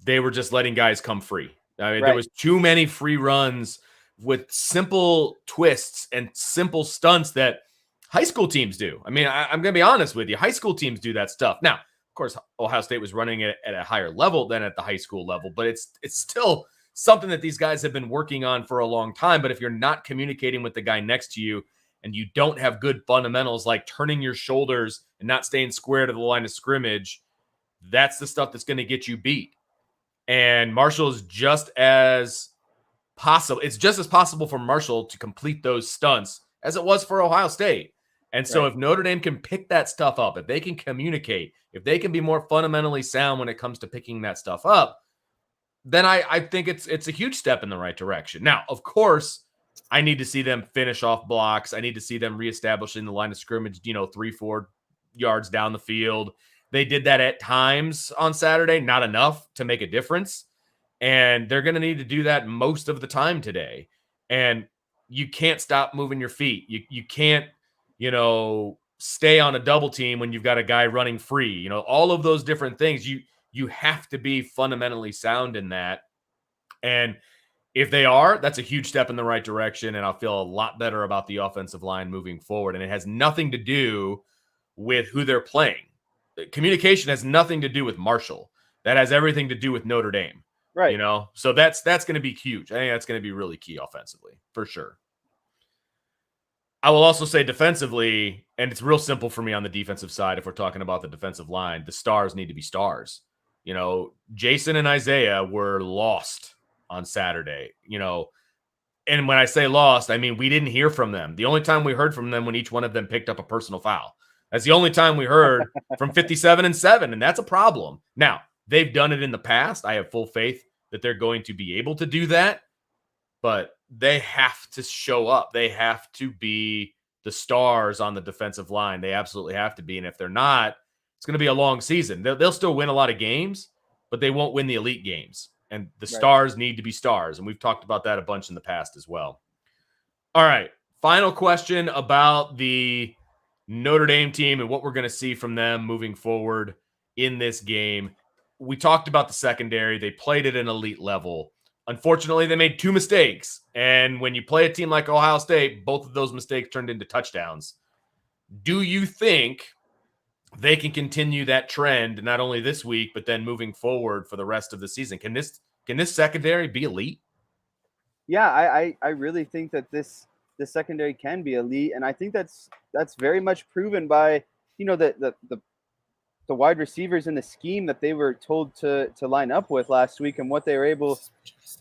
they were just letting guys come free. I mean, there was too many free runs with simple twists and simple stunts that high school teams do. I mean, I'm going to be honest with you. High school teams do that stuff. Now, of course, Ohio State was running it at a higher level than at the high school level, but it's still something that these guys have been working on for a long time. But if you're not communicating with the guy next to you and you don't have good fundamentals like turning your shoulders and not staying square to the line of scrimmage, that's the stuff that's going to get you beat. And Marshall is just as possible. It's just as possible for Marshall to complete those stunts as it was for Ohio State. And so if Notre Dame can pick that stuff up, if they can communicate, if they can be more fundamentally sound when it comes to picking that stuff up, then I think it's a huge step in the right direction. Now, of course, I need to see them finish off blocks. I need to see them reestablishing the line of scrimmage, 3-4 yards down the field. They did that at times on Saturday, not enough to make a difference. And they're going to need to do that most of the time today. And you can't stop moving your feet. You can't, stay on a double team when you've got a guy running free. All of those different things. You have to be fundamentally sound in that. And if they are, that's a huge step in the right direction. And I'll feel a lot better about the offensive line moving forward. And it has nothing to do with who they're playing. Communication has nothing to do with Marshall. That has everything to do with Notre Dame. Right. So that's going to be huge. I think that's going to be really key offensively, for sure. I will also say defensively, and it's real simple for me on the defensive side. If we're talking about the defensive line, the stars need to be stars. Jason and Isaiah were lost on Saturday, and when I say lost, I mean, we didn't hear from them. The only time we heard from them when each one of them picked up a personal foul. That's the only time we heard from 57 and 7. And that's a problem. Now, they've done it in the past. I have full faith that they're going to be able to do that. But they have to show up. They have to be the stars on the defensive line. They absolutely have to be. And if they're not, it's going to be a long season. They'll still win a lot of games, but they won't win the elite games. And the stars need to be stars. And we've talked about that a bunch in the past as well. All right. Final question about the Notre Dame team and what we're going to see from them moving forward in this game. We talked about the secondary. They played at an elite level. Unfortunately, they made 2 mistakes. And when you play a team like Ohio State, both of those mistakes turned into touchdowns. Do you think they can continue that trend, not only this week, but then moving forward for the rest of the season? Can this secondary be elite? Yeah, I really think that this secondary can be elite, and I think that's very much proven by, you know, the wide receivers in the scheme that they were told to line up with last week and what they were able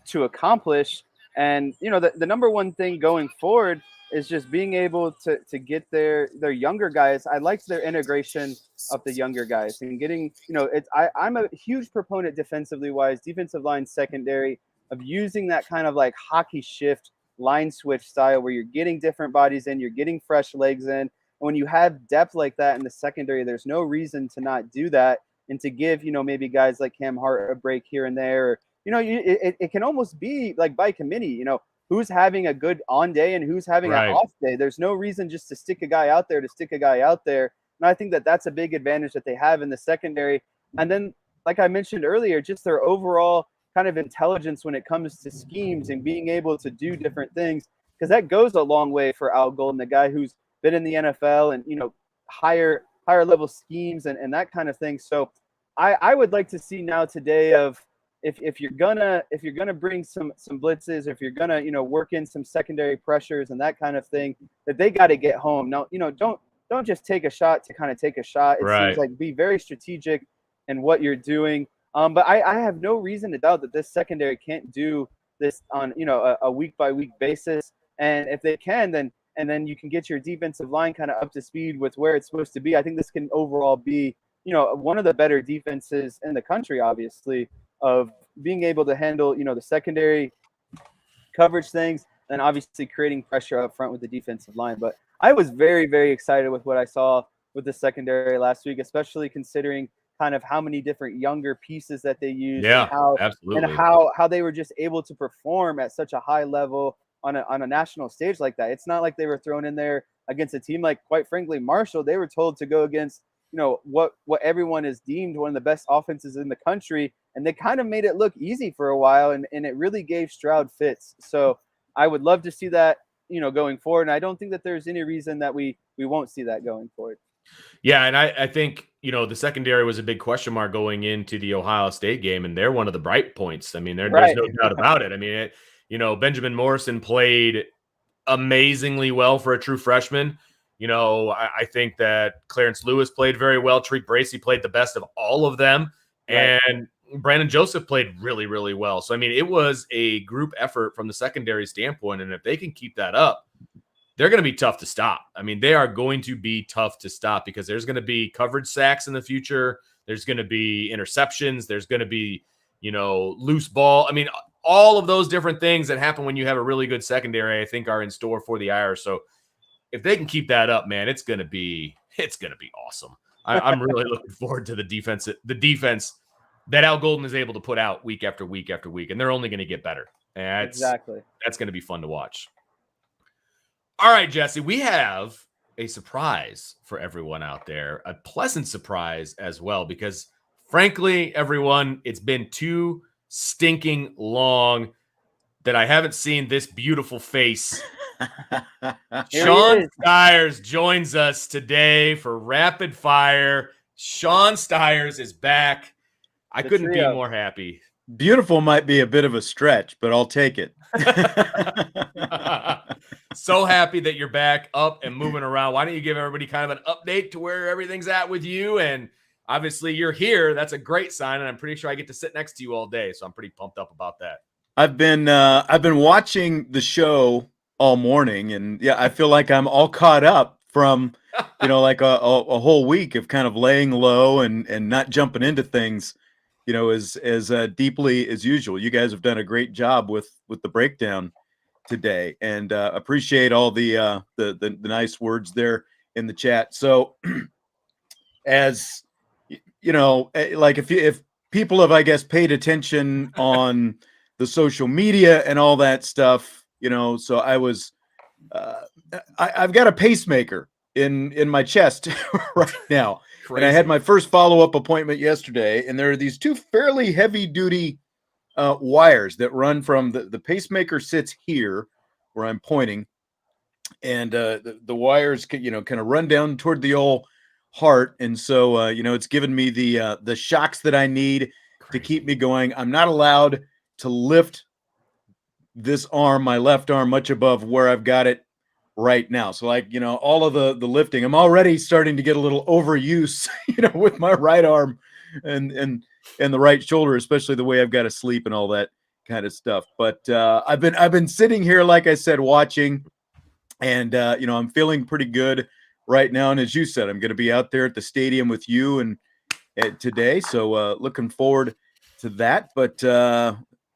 to accomplish. And, you know, the number one thing going forward is just being able to get their younger guys. I liked their integration of the younger guys and getting, you know, I'm a huge proponent defensive line secondary, of using that kind of like hockey shift line switch style where you're getting different bodies in, you're getting fresh legs in. And when you have depth like that in the secondary, there's no reason to not do that and to give, you know, maybe guys like Cam Hart a break here and there. Or, you know, it can almost be like by committee, you know, who's having a good on day and who's having an off day. There's no reason just to stick a guy out there. And I think that that's a big advantage that they have in the secondary. And then, like I mentioned earlier, just their overall kind of intelligence when it comes to schemes and being able to do different things, because that goes a long way for Al Golden, the guy who's been in the NFL and, you know, higher level schemes and that kind of thing. So I would like to see now today of if you're gonna bring some blitzes, if you're gonna, you know, work in some secondary pressures and that kind of thing, that they got to get home. Now, you know, don't just take a shot to kind of take a shot. It seems like be very strategic in what you're doing. But I have no reason to doubt that this secondary can't do this on, you know, a week by week basis. And if they can, then you can get your defensive line kind of up to speed with where it's supposed to be. I think this can overall be, you know, one of the better defenses in the country, obviously, of being able to handle, you know, the secondary coverage things and obviously creating pressure up front with the defensive line. But I was very, very excited with what I saw with the secondary last week, especially considering kind of how many different younger pieces that they used, and how they were just able to perform at such a high level on a national stage like that. It's not like they were thrown in there against a team like, quite frankly, Marshall. They were told to go against, you know, what everyone is deemed one of the best offenses in the country, and they kind of made it look easy for a while, and it really gave Stroud fits. So I would love to see that, you know, going forward, and I don't think that there's any reason that we won't see that going forward. Yeah, and I think, you know, the secondary was a big question mark going into the Ohio State game, and they're one of the bright points. I mean, there's no doubt about it. I mean, you know, Benjamin Morrison played amazingly well for a true freshman. You know, I think that Clarence Lewis played very well. Tariq Bracy played the best of all of them. And Brandon Joseph played really, really well. So, I mean, it was a group effort from the secondary standpoint, and if they can keep that up, they're going to be tough to stop. I mean, they are going to be tough to stop because there's going to be coverage sacks in the future. There's going to be interceptions. There's going to be, you know, loose ball. I mean, all of those different things that happen when you have a really good secondary, I think, are in store for the Irish. So if they can keep that up, man, it's going to be awesome. I'm really looking forward to the defense that Al Golden is able to put out week after week after week, and they're only going to get better. And that's going to be fun to watch. All right, Jesse, we have a surprise for everyone out there, a pleasant surprise as well, because frankly, everyone, it's been too stinking long that I haven't seen this beautiful face. Sean Stiers joins us today for Rapid Fire. Sean Stiers is back. I couldn't be more happy. Beautiful might be a bit of a stretch, but I'll take it. So happy that you're back up and moving around. Why don't you give everybody kind of an update to where everything's at with you? And obviously you're here. That's a great sign. And I'm pretty sure I get to sit next to you all day. So I'm pretty pumped up about that. I've been watching the show all morning, and yeah, I feel like I'm all caught up from, you know, like a whole week of kind of laying low and not jumping into things, you know, as deeply as usual. You guys have done a great job with the breakdown today, and appreciate all the nice words there in the chat. So, as you know, like if people have, I guess, paid attention on the social media and all that stuff, you know, so I was, I've got a pacemaker in my chest right now. Crazy. And I had my first follow-up appointment yesterday, and there are these two fairly heavy-duty wires that run from the pacemaker sits here where I'm pointing, and the wires can, you know, kind of run down toward the old heart, and so you know, it's given me the shocks that I need to keep me going. I'm not allowed to lift this arm, my left arm, much above where I've got it right now. So, like, you know, all of the lifting, I'm already starting to get a little overuse, you know, with my right arm and the right shoulder, especially the way I've got to sleep and all that kind of stuff. But I've been sitting here, like I said, watching, and you know, I'm feeling pretty good right now. And as you said, I'm going to be out there at the stadium with you and today, so looking forward to that. But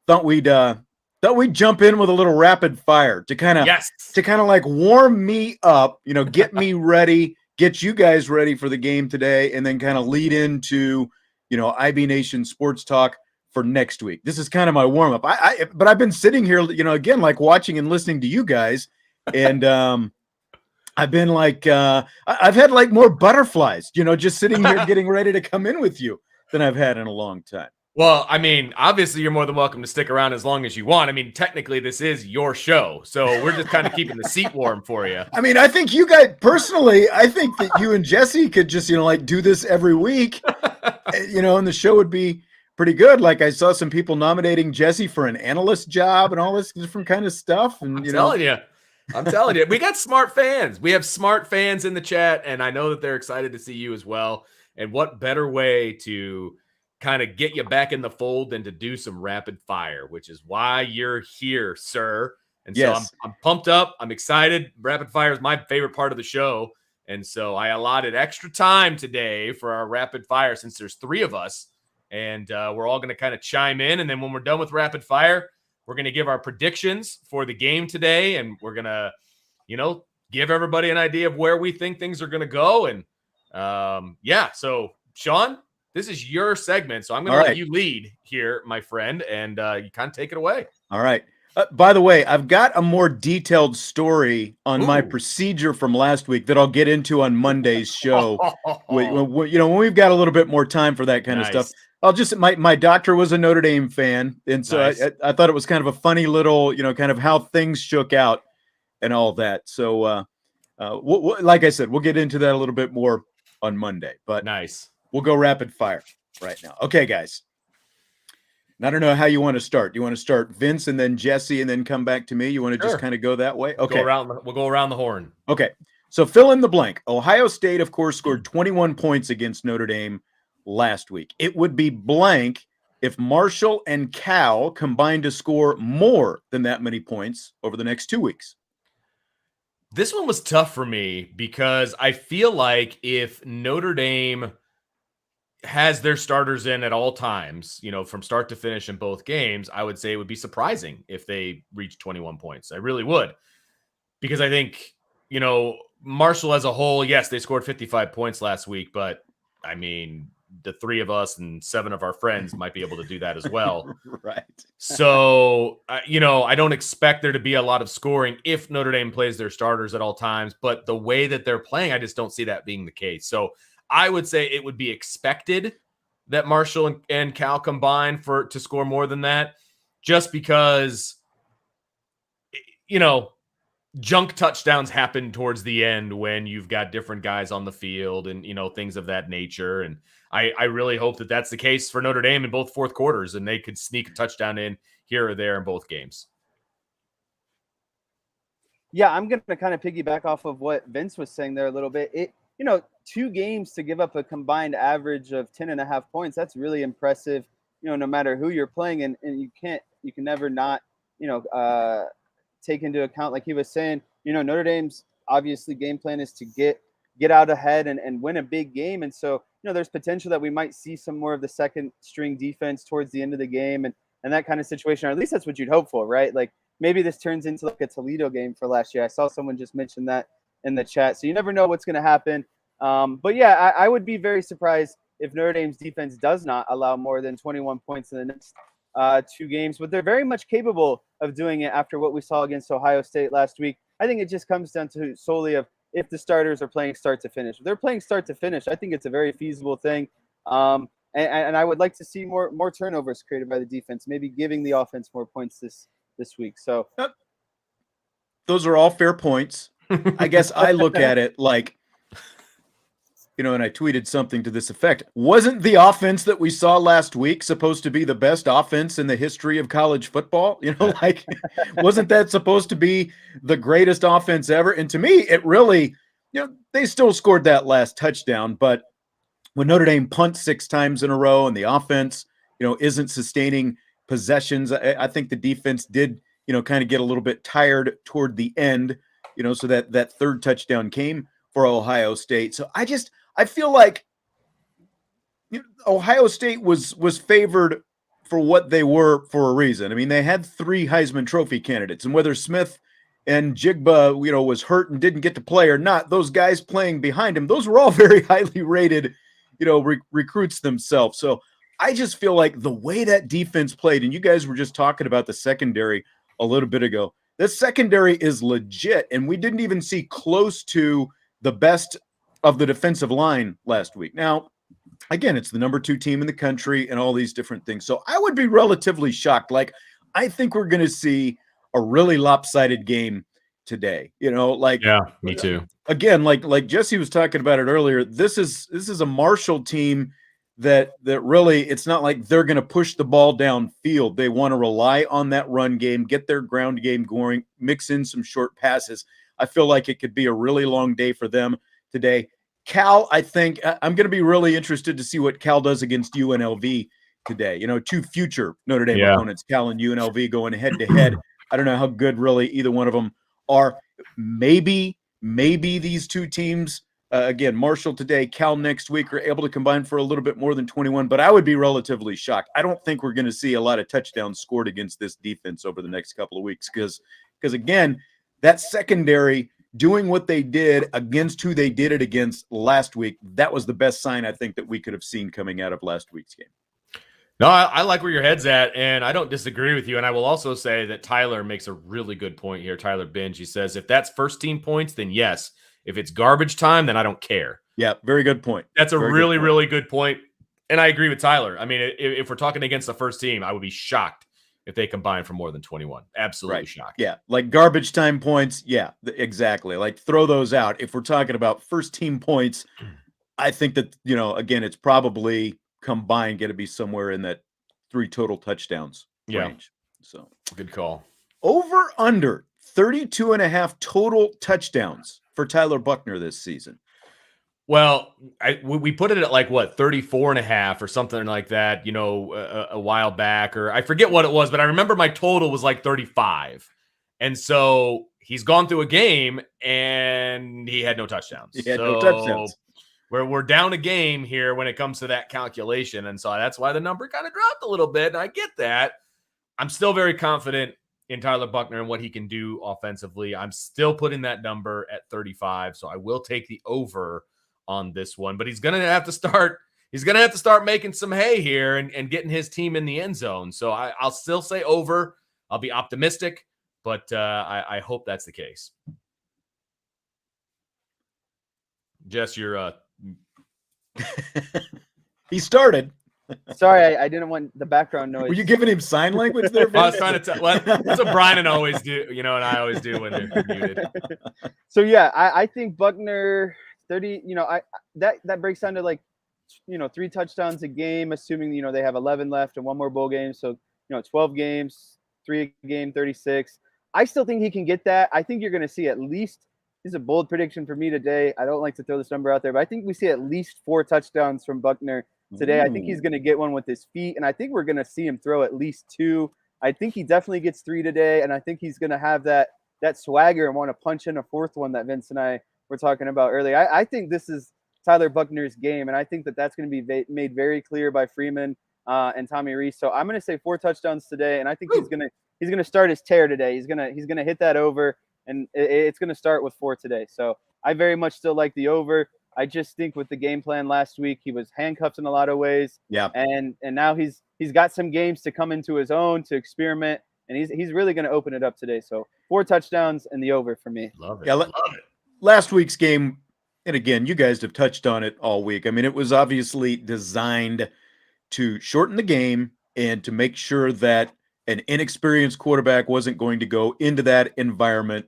thought we'd jump in with a little rapid fire to kind of like warm me up, you know, get me ready, get you guys ready for the game today, and then kind of lead into, you know, IB Nation Sports Talk for next week. This is kind of my warm up. But I've been sitting here, you know, again, like watching and listening to you guys, and I've been like, I've had like more butterflies, you know, just sitting here getting ready to come in with you than I've had in a long time. Well, I mean, obviously you're more than welcome to stick around as long as you want. I mean, technically this is your show, so we're just kind of keeping the seat warm for you. I mean, I think you guys, personally, I think that you and Jesse could just, you know, like do this every week, you know, and the show would be pretty good. Like, I saw some people nominating Jesse for an analyst job and all this different kind of stuff. And I'm telling you, we got smart fans. We have smart fans in the chat, and I know that they're excited to see you as well. And what better way to kind of get you back in the fold than to do some rapid fire, which is why you're here, sir. And so I'm pumped up. I'm excited. Rapid fire is my favorite part of the show. And so I allotted extra time today for our rapid fire since there's 3 of us. And we're all going to kind of chime in. And then when we're done with rapid fire, we're going to give our predictions for the game today. And we're going to, you know, give everybody an idea of where we think things are going to go. And yeah, so Sean, this is your segment, so I'm going to let you lead here, my friend, and you kind of take it away. All right. By the way, I've got a more detailed story on my procedure from last week that I'll get into on Monday's show. You know, when we've got a little bit more time for that kind of stuff. I'll just, my doctor was a Notre Dame fan, and so I thought it was kind of a funny little, you know, kind of how things shook out and all that. So, like I said, we'll get into that a little bit more on Monday. But we'll go rapid fire right now. Okay, guys. And I don't know how you want to start. Do you want to start Vince and then Jesse and then come back to me? You want to just kind of go that way? Okay. We'll go around the horn. Okay. So fill in the blank. Ohio State, of course, scored 21 points against Notre Dame last week. It would be blank if Marshall and Cal combined to score more than that many points over the next 2 weeks. This one was tough for me because I feel like if Notre Dame has their starters in at all times, you know, from start to finish in both games, I would say it would be surprising if they reached 21 points. I really would. Because I think, you know, Marshall as a whole, yes, they scored 55 points last week, but I mean, the 3 of us and 7 of our friends might be able to do that as well. Right. So, you know, I don't expect there to be a lot of scoring if Notre Dame plays their starters at all times, but the way that they're playing, I just don't see that being the case. So I would say it would be expected that Marshall and Cal combine to score more than that, just because, you know, junk touchdowns happen towards the end when you've got different guys on the field and, you know, things of that nature. And I really hope that that's the case for Notre Dame in both fourth quarters and they could sneak a touchdown in here or there in both games. Yeah, I'm going to kind of piggyback off of what Vince was saying there a little bit. You know, 2 games to give up a combined average of 10.5 points. That's really impressive, you know, no matter who you're playing. And you can never not, you know, take into account, like he was saying, you know, Notre Dame's obviously game plan is to get out ahead and win a big game. And so, you know, there's potential that we might see some more of the second string defense towards the end of the game and that kind of situation, or at least that's what you'd hope for, right? Like maybe this turns into like a Toledo game for last year. I saw someone just mention that in the chat. So you never know what's going to happen. But yeah, I would be very surprised if Notre Dame's defense does not allow more than 21 points in the next 2 games. But they're very much capable of doing it after what we saw against Ohio State last week. I think it just comes down to solely of if the starters are playing start to finish. If they're playing start to finish, I think it's a very feasible thing. And I would like to see more turnovers created by the defense, maybe giving the offense more points this week. So those are all fair points. I guess I look at it like, and I tweeted something to this effect. Wasn't the offense that we saw last week supposed to be the best offense in the history of college football? Wasn't that supposed to be the greatest offense ever? And to me, it really, they still scored that last touchdown. But when Notre Dame punts 6 times in a row and the offense, isn't sustaining possessions, I think the defense did, kind of get a little bit tired toward the end, so that third touchdown came for Ohio State. So I feel like Ohio State was favored for what they were for a reason. I mean, they had 3 Heisman Trophy candidates, and whether Smith and Jigba, was hurt and didn't get to play or not, those guys playing behind him, those were all very highly rated, recruits themselves. So I just feel like the way that defense played, and you guys were just talking about the secondary a little bit ago, the secondary is legit, and we didn't even see close to the best of the defensive line last week. Now, again, it's the number 2 team in the country and all these different things. So I would be relatively shocked. Like, I think we're going to see a really lopsided game today. Yeah, me too. Again, like Jesse was talking about it earlier, this is a Marshall team that really, it's not like they're going to push the ball downfield. They want to rely on that run game, get their ground game going, mix in some short passes. I feel like it could be a really long day for them today. Cal, I think I'm going to be really interested to see what Cal does against UNLV today. 2 future Notre Dame opponents, Cal and UNLV, going head to head. I don't know how good really either one of them are. Maybe these 2 teams, again, Marshall today, Cal next week, are able to combine for a little bit more than 21, but I would be relatively shocked. I don't think we're going to see a lot of touchdowns scored against this defense over the next couple of weeks because again, that secondary doing what they did against who they did it against last week, that was the best sign I think that we could have seen coming out of last week's game. No, I like where your head's at, and I don't disagree with you. And I will also say that Tyler makes a really good point here. Tyler Binge, he says, if that's first team points, then yes. If it's garbage time, then I don't care. Yeah, very good point. That's a really good point. And I agree with Tyler. I mean, if we're talking against the first team, I would be shocked if they combine for more than 21. Absolutely shocked. Yeah, like garbage time points. Yeah, exactly. Like throw those out. If we're talking about first team points, I think that, again, it's probably combined going to be somewhere in that 3 total touchdowns range. So good call. Over under 32.5 total touchdowns for Tyler Buckner this season. Well, we put it at like 34.5 or something like that, a while back, or I forget what it was, but I remember my total was like 35. And so he's gone through a game and he had no touchdowns. No touchdowns. We're down a game here when it comes to that calculation. And so that's why the number kind of dropped a little bit. And I get that. I'm still very confident in Tyler Buckner and what he can do offensively. I'm still putting that number at 35. So I will take the over on this one, but he's going to have to start making some hay here and getting his team in the end zone. So I'll still say over. I'll be optimistic, but I hope that's the case. Jess, you're he started. Sorry, I didn't want the background noise. Were you giving him sign language there? I was trying to tell. Well, that's what Brian and always do, and I always do when they're muted. So yeah, I think Buckner 30. That breaks down to like 3 touchdowns a game, assuming they have 11 left and 1 more bowl game. So 12 games, 3 a game, 36. I still think he can get that. I think you're going to see at least. This is a bold prediction for me today. I don't like to throw this number out there, but I think we see at least 4 touchdowns from Buckner today. I think he's going to get one with his feet, and I think we're going to see him throw at least 2. I think he definitely gets 3 today, and I think he's going to have that swagger and want to punch in a 4th one that Vince and I were talking about earlier. I think this is Tyler Buckner's game, and I think that's going to be made very clear by Freeman and Tommy Rees. So I'm going to say 4 touchdowns today, and I think he's going gonna start his tear today. He's gonna hit that over, and it's gonna start with 4 today. So I very much still like the over. I just think with the game plan last week, he was handcuffed in a lot of ways. Yeah. And now he's got some games to come into his own, to experiment, and he's really going to open it up today. So 4 touchdowns and the over for me. Love it. Yeah, Love it. Last week's game, and again, you guys have touched on it all week. I mean, it was obviously designed to shorten the game and to make sure that an inexperienced quarterback wasn't going to go into that environment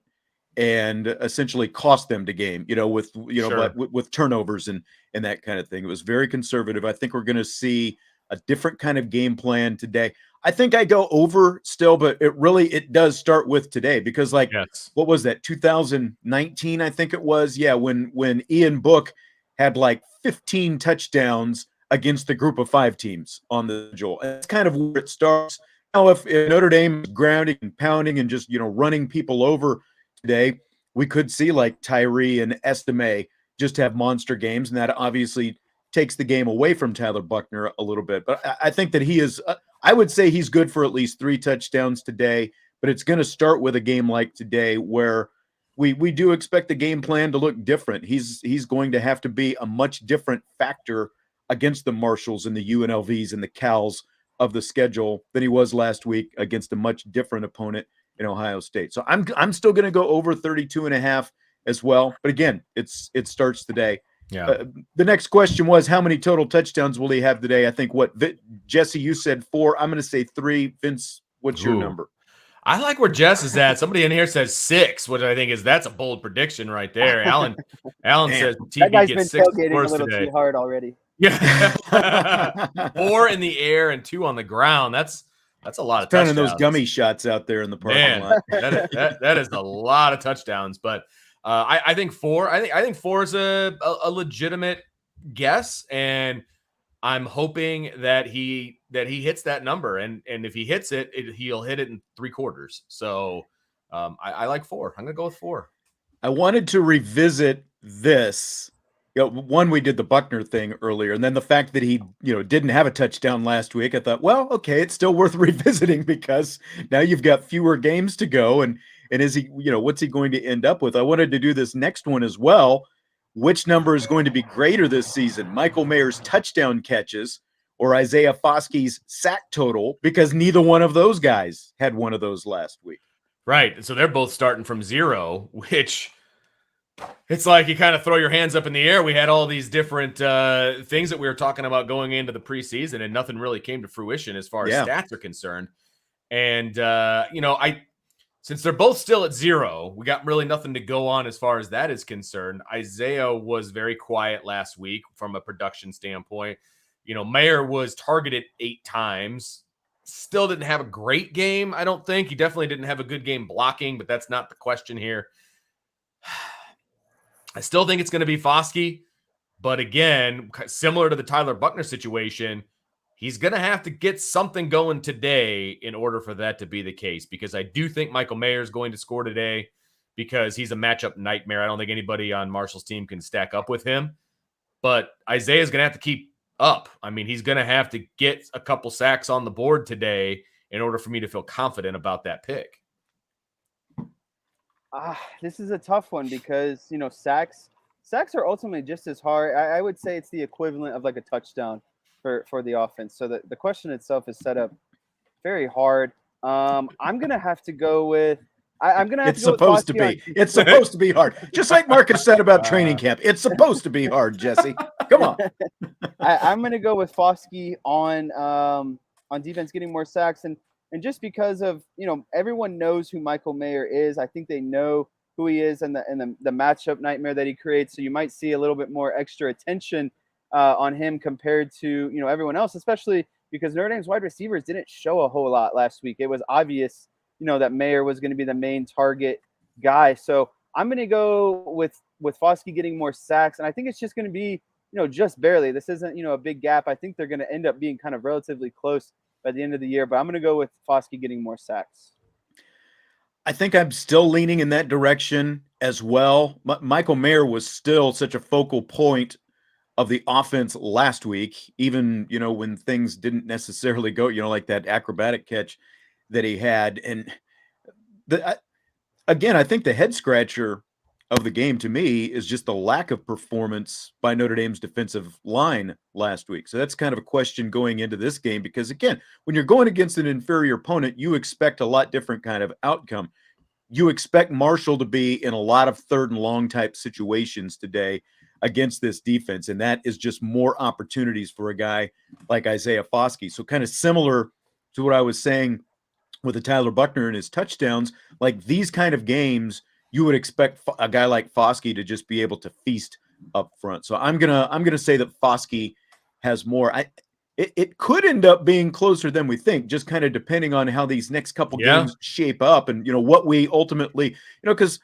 and essentially cost them the game, with Sure. with turnovers and that kind of thing. It was very conservative. I think we're going to see a different kind of game plan today. I think I go over still, but it does start with today, because Yes. what was that, 2019? I think it was. Yeah, when Ian Book had 15 touchdowns against the group of 5 teams on the schedule. That's kind of where it starts. Now, if Notre Dame is grounding and pounding and just running people over today, we could see Tyree and Estime just have monster games, and that obviously takes the game away from Tyler Buckner a little bit. But I think that he is, I would say he's good for at least 3 touchdowns today, but it's going to start with a game like today where we do expect the game plan to look different. He's going to have to be a much different factor against the Marshalls and the UNLVs and the Cals of the schedule than he was last week against a much different opponent in Ohio State. So I'm still going to go over 32.5 as well. But again, it starts today. Yeah. The next question was, how many total touchdowns will he have today? I think Jesse, you said 4. I'm going to say 3. Vince, what's your number? I like where Jess is at. Somebody in here says 6, which I think that's a bold prediction right there. Alan says that guy's TV been gets 6 tailgating scores a little today. too hard already. Yeah. 4 in the air and 2 on the ground. That's a lot of touchdowns. Pounding those gummy shots out there in the parking lot. that is a lot of touchdowns. But I think 4. I think 4 is a legitimate guess, and I'm hoping that he hits that number. And if he hits it, he'll hit it in 3 quarters. So I like 4. I'm gonna go with 4. I wanted to revisit this. One, we did the Buckner thing earlier, and then the fact that he, didn't have a touchdown last week. I thought, well, okay, it's still worth revisiting, because now you've got fewer games to go, and is he, what's he going to end up with? I wanted to do this next one as well. Which number is going to be greater this season? Michael Mayer's touchdown catches or Isaiah Foskey's sack total? Because neither one of those guys had one of those last week. Right. So they're both starting from 0, which it's like you kind of throw your hands up in the air. We had all these different things that we were talking about going into the preseason, and nothing really came to fruition as far as stats are concerned. And, since they're both still at 0, we got really nothing to go on as far as that is concerned. Isaiah was very quiet last week from a production standpoint. Mayer was targeted 8 times. Still didn't have a great game, I don't think. He definitely didn't have a good game blocking, but that's not the question here. I still think it's going to be Foskey, but again, similar to the Tyler Buckner situation, he's going to have to get something going today in order for that to be the case, because I do think Michael Mayer is going to score today because he's a matchup nightmare. I don't think anybody on Marshall's team can stack up with him, but Isaiah is going to have to keep up. I mean, he's going to have to get a couple sacks on the board today in order for me to feel confident about that pick. This is a tough one because, sacks are ultimately just as hard. I would say it's the equivalent of a touchdown for the offense. So the question itself is set up very hard. I'm going to have to go with I'm going to have it's to go supposed with to be. It's supposed to be hard. Just like Marcus said about training camp. It's supposed to be hard, Jesse. Come on. I'm going to go with Foskey on defense getting more sacks. And just because of, everyone knows who Michael Mayer is, I think they know who he is and the matchup nightmare that he creates. So you might see a little bit more extra attention on him compared to, everyone else, especially because Notre Dame's wide receivers didn't show a whole lot last week. It was obvious, that Mayer was going to be the main target guy. So I'm going to go with Foskey getting more sacks. And I think it's just going to be, just barely. This isn't, a big gap. I think they're going to end up being kind of relatively close by the end of the year, but I'm going to go with Foskey getting more sacks. I think I'm still leaning in that direction as well. Michael Mayer was still such a focal point of the offense last week, even, when things didn't necessarily go, like that acrobatic catch that he had. And again, I think the head scratcher of the game to me is just the lack of performance by Notre Dame's defensive line last week. So that's kind of a question going into this game, because again, when you're going against an inferior opponent, you expect a lot different kind of outcome. You expect Marshall to be in a lot of 3rd and long type situations today against this defense. And that is just more opportunities for a guy like Isaiah Foskey. So kind of similar to what I was saying with the Tyler Buckner and his touchdowns, like these kind of games, you would expect a guy like Foskey to just be able to feast up front. So I'm gonna say that Foskey has more. It could end up being closer than we think, just kind of depending on how these next couple games shape up, and what we ultimately, because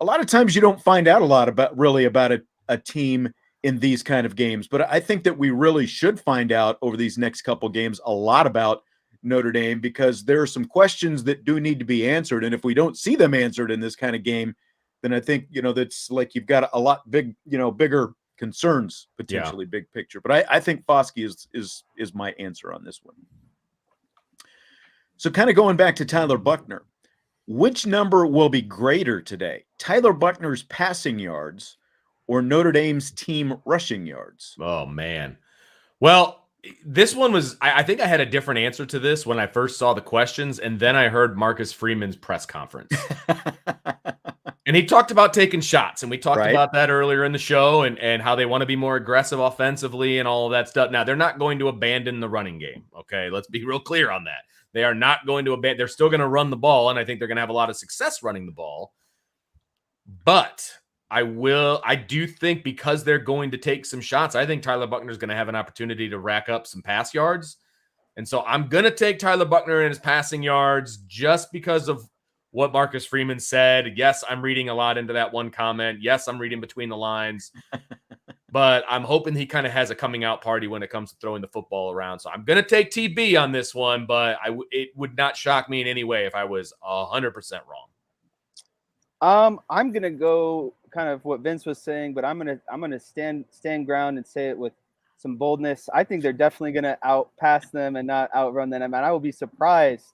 a lot of times you don't find out a lot about a team in these kind of games. But I think that we really should find out over these next couple games a lot about Notre Dame, because there are some questions that do need to be answered. And if we don't see them answered in this kind of game, then I think, that's like you've got a lot bigger concerns, potentially big picture. But I think Foskey is my answer on this one. So kind of going back to Tyler Buckner, which number will be greater today? Tyler Buckner's passing yards or Notre Dame's team rushing yards? Oh, man. Well, this one was, I think I had a different answer to this when I first saw the questions, and then I heard Marcus Freeman's press conference. And he talked about taking shots, and we talked about that earlier in the show, and how they want to be more aggressive offensively and all of that stuff. Now, they're not going to abandon the running game, okay? Let's be real clear on that. They are not going to abandon. They're still going to run the ball, and I think they're going to have a lot of success running the ball. But I do think, because they're going to take some shots, I think Tyler Buckner is going to have an opportunity to rack up some pass yards. And so I'm going to take Tyler Buckner and his passing yards just because of what Marcus Freeman said. Yes, I'm reading a lot into that one comment. Yes, I'm reading between the lines. But I'm hoping he kind of has a coming out party when it comes to throwing the football around. So I'm going to take TB on this one, but it would not shock me in any way if I was 100% wrong. I'm going to go kind of what Vince was saying, but I'm gonna stand ground and say it with some boldness. I think they're definitely going to outpass them and not outrun them. And I will be surprised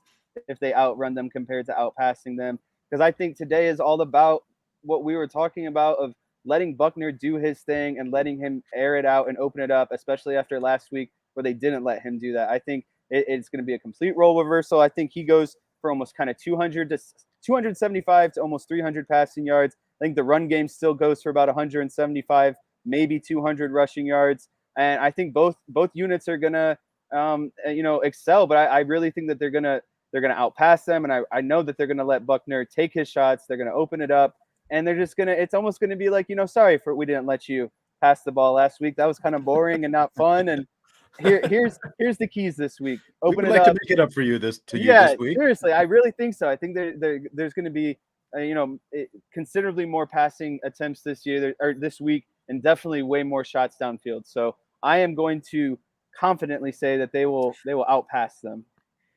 if they outrun them compared to outpassing them, because I think today is all about what we were talking about, of letting Buckner do his thing and letting him air it out and open it up, especially after last week where they didn't let him do that. I think it's going to be a complete role reversal. I think he goes for almost kind of 275 to almost 300 passing yards. I think the run game still goes for about 175, maybe 200 rushing yards. And I think both units are gonna, excel. But I really think that they're gonna outpass them. And I know that they're gonna let Buckner take his shots. They're gonna open it up, and they're just gonna. It's almost gonna be like, sorry we didn't let you pass the ball last week. That was kind of boring and not fun. And here's the keys this week. Open it up. To make it up for you this week. Seriously, I really think so. I think there's going to be considerably more passing attempts this year or this week, and definitely way more shots downfield. So I am going to confidently say that they will outpass them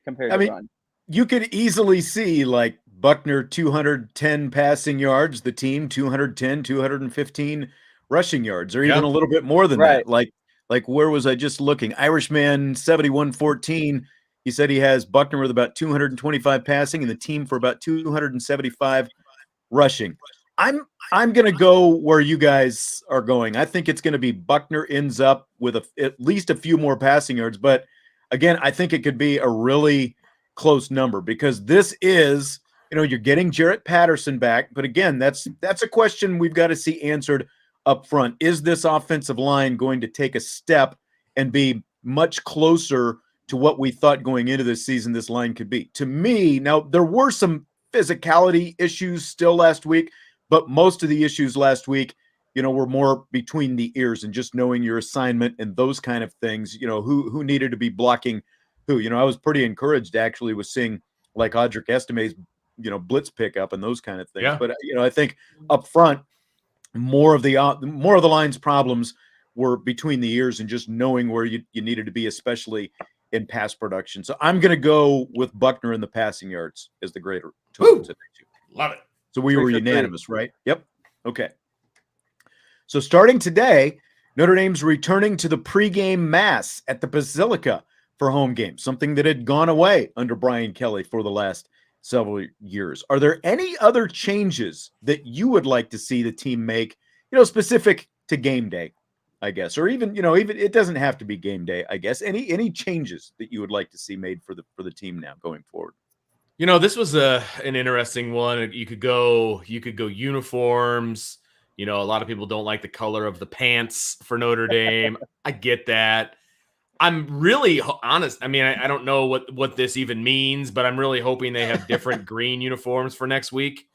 compared to run. You could easily see like Buckner 210 passing yards, the team 210, 215 rushing yards, or even a little bit more than that. Like where was I just looking? Irishman 7114. He said he has Buckner with about 225 passing and the team for about 275 rushing. I'm going to go where you guys are going. I think it's going to be Buckner ends up with at least a few more passing yards. But again, I think it could be a really close number, because this is, you're getting Jarrett Patterson back. But again, that's a question we've got to see answered up front. Is this offensive line going to take a step and be much closer to what we thought going into this season this line could be? To me, now there were some physicality issues still last week, but most of the issues last week, were more between the ears and just knowing your assignment and those kind of things, who needed to be blocking who. I was pretty encouraged actually with seeing like Audric Estime's, blitz pickup and those kind of things. Yeah. But, I think up front, more of the line's problems were between the ears and just knowing where you needed to be, especially in pass production. So I'm going to go with Buckner in the passing yards as the greater total today. Love it. So we were unanimous, right? Yep. Okay. So starting today, Notre Dame's returning to the pregame mass at the Basilica for home games, something that had gone away under Brian Kelly for the last several years. Are there any other changes that you would like to see the team make, specific to game day, I guess, or even it doesn't have to be game day, I guess. Any changes that you would like to see made for the team now going forward? This was an interesting one. You could go uniforms. A lot of people don't like the color of the pants for Notre Dame. I get that. I'm really honest. I mean, I don't know what this even means, but I'm really hoping they have different green uniforms for next week.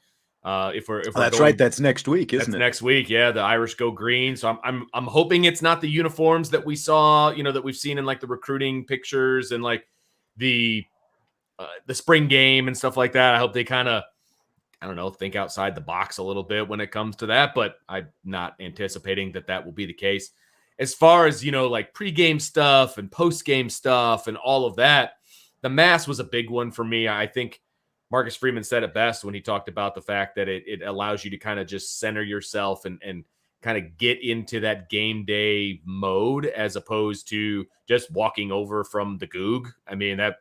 If we're that's right. That's next week, isn't it? Next week, yeah. The Irish go green, so I'm hoping it's not the uniforms that we saw, that we've seen in like the recruiting pictures and like the spring game and stuff like that. I hope they kind of, I don't know, think outside the box a little bit when it comes to that, but I'm not anticipating that will be the case. As far as, like pregame stuff and postgame stuff and all of that, the mask was a big one for me. I think Marcus Freeman said it best when he talked about the fact that it allows you to kind of just center yourself and kind of get into that game day mode as opposed to just walking over from the Goog. I mean, that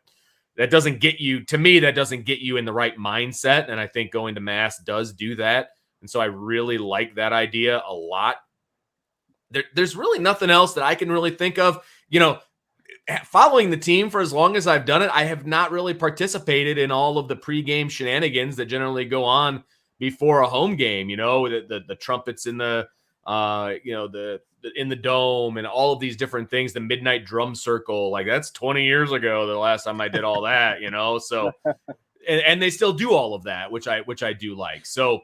doesn't get you, to me, that doesn't get you in the right mindset. And I think going to mass does do that. And so I really like that idea a lot. There's really nothing else that I can really think of. Following the team for as long as I've done it, I have not really participated in all of the pregame shenanigans that generally go on before a home game. The trumpets in the in the dome and all of these different things, the midnight drum circle, like that's 20 years ago, the last time I did all that, so, and they still do all of that, which I do like. So,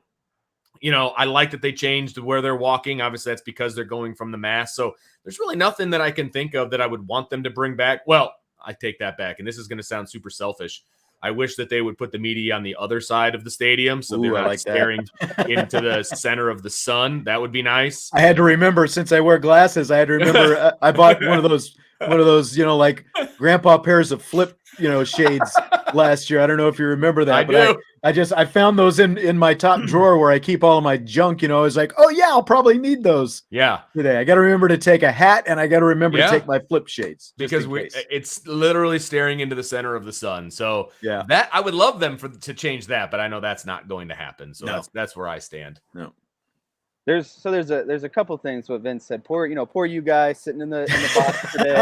I like that they changed where they're walking. Obviously that's because they're going from the mass. So there's really nothing that I can think of that I would want them to bring back. Well, I take that back. And this is going to sound super selfish. I wish that they would put the media on the other side of the stadium so they're not staring into the center of the sun. That would be nice. I had to remember, since I wear glasses, I I bought one of those, like grandpa pairs of flip, shades last year. I don't know if you remember that, but I found those in my top drawer where I keep all of my junk. I was like, oh yeah, I'll probably need those. Yeah. Today I got to remember to take a hat and I got to remember to take my flip shades because it's literally staring into the center of the sun. So yeah, that I would love them to change that, but I know that's not going to happen. So that's where I stand. No. There's a couple things what Vince said. Poor you guys sitting in the box today,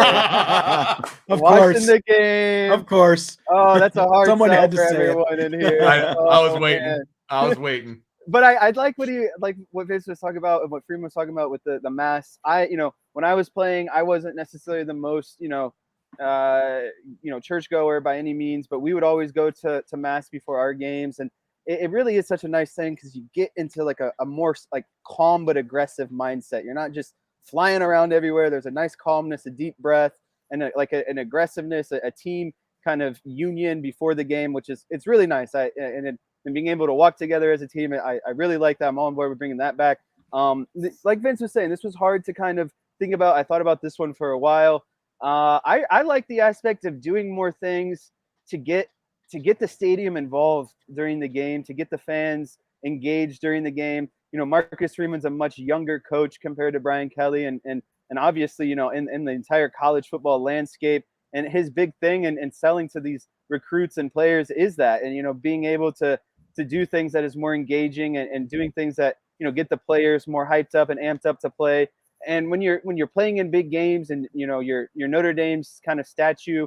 watching the game. Of course. Oh, that's a hard Someone sell had to for say everyone it. in here. I was waiting. Man. I was waiting. But I like what Vince was talking about and what Freeman was talking about with the mass. When I was playing, I wasn't necessarily the most churchgoer by any means, but we would always go to mass before our games, and it really is such a nice thing because you get into like a more like calm but aggressive mindset. You're not just flying around everywhere. There's a nice calmness, a deep breath, and an aggressiveness, a team kind of union before the game, which it's really nice. And being able to walk together as a team, I really like that. I'm on board with bringing that back. Like Vince was saying, this was hard to kind of think about. I thought about this one for a while. I like the aspect of doing more things to get the stadium involved during the game, to get the fans engaged during the game. Marcus Freeman's a much younger coach compared to Brian Kelly, and obviously, in the entire college football landscape, and his big thing and selling to these recruits and players is that, and, being able to do things that is more engaging and doing things that, get the players more hyped up and amped up to play. And when you're playing in big games and, your Notre Dame's kind of stature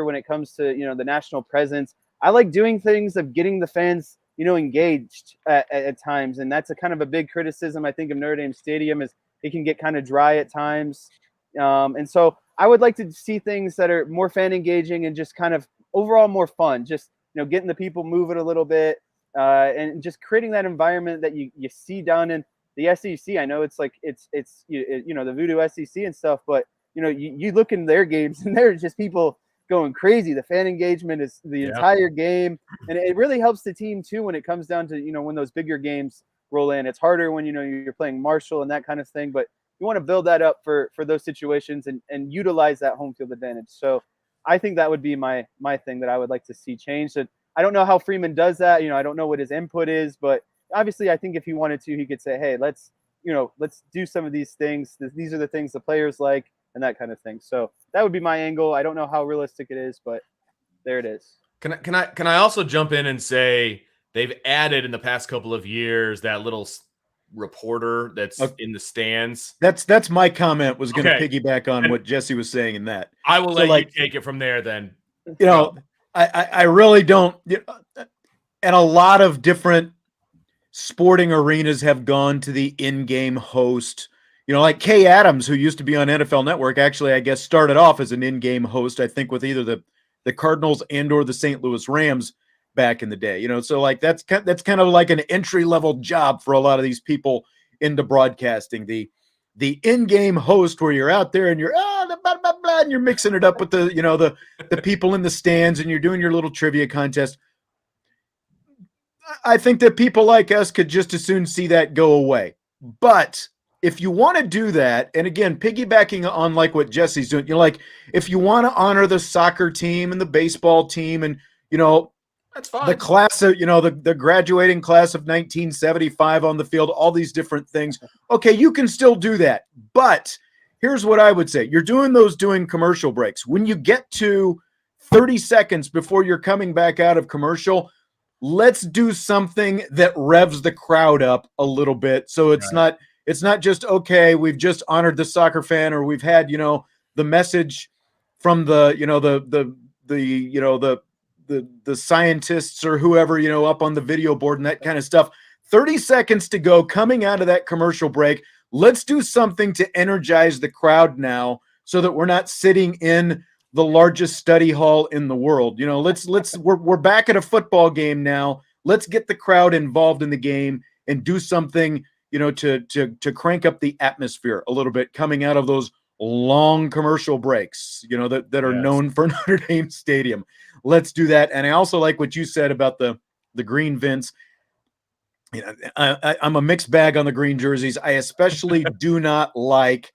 when it comes to, the national presence, I like doing things of getting the fans, engaged at times. And that's a kind of a big criticism, I think, of Notre Dame Stadium is it can get kind of dry at times. And so I would like to see things that are more fan engaging and just kind of overall more fun, just, getting the people moving a little bit and just creating that environment that you see down in the SEC. I know it's like, it's the voodoo SEC and stuff, but you look in their games and there's just people going crazy. The fan engagement is the entire game. And it really helps the team too, when it comes down to, when those bigger games roll in. It's harder when, you're playing Marshall and that kind of thing, but you want to build that up for those situations and utilize that home field advantage. So I think that would be my thing that I would like to see changed. And I don't know how Freeman does that. I don't know what his input is, but obviously I think if he wanted to, he could say, hey, let's do some of these things. These are the things the players like. and that kind of thing. So that would be my angle. I don't know how realistic it is, but there it is. Can I also jump in and say they've added in the past couple of years that little reporter that's in the stands. That's my comment was going to Okay. piggyback on what Jesse was saying in that. I will let you take it from there then. You know, I really don't. And a lot of different sporting arenas have gone to the in-game host. You know, like Kay Adams, who used to be on NFL Network, actually, I guess, started off as an in-game host, I think, with either the Cardinals and or the St. Louis Rams back in the day. You know, so like that's kind of like an entry-level job for a lot of these people into broadcasting. The in-game host where you're out there and you're blah, blah, blah, and you're mixing it up with the people in the stands and you're doing your little trivia contest. I think that people like us could just as soon see that go away. But if you want to do that, and again, piggybacking on like what Jesse's doing, like if you want to honor the soccer team and the baseball team and, that's fine. The class of, the graduating class of 1975 on the field, all these different things. Okay, you can still do that. But here's what I would say. You're doing commercial breaks. When you get to 30 seconds before you're coming back out of commercial, let's do something that revs the crowd up a little bit. So it's not just, okay, we've just honored the soccer fan, or we've had, the message from the scientists or whoever, up on the video board and that kind of stuff. 30 seconds to go coming out of that commercial break. Let's do something to energize the crowd now so that we're not sitting in the largest study hall in the world. We're back at a football game now. Let's get the crowd involved in the game and do something, to crank up the atmosphere a little bit coming out of those long commercial breaks, that are known for Notre Dame Stadium. Let's do that. And I also like what you said about the green Vince. I'm a mixed bag on the green jerseys. I especially do not like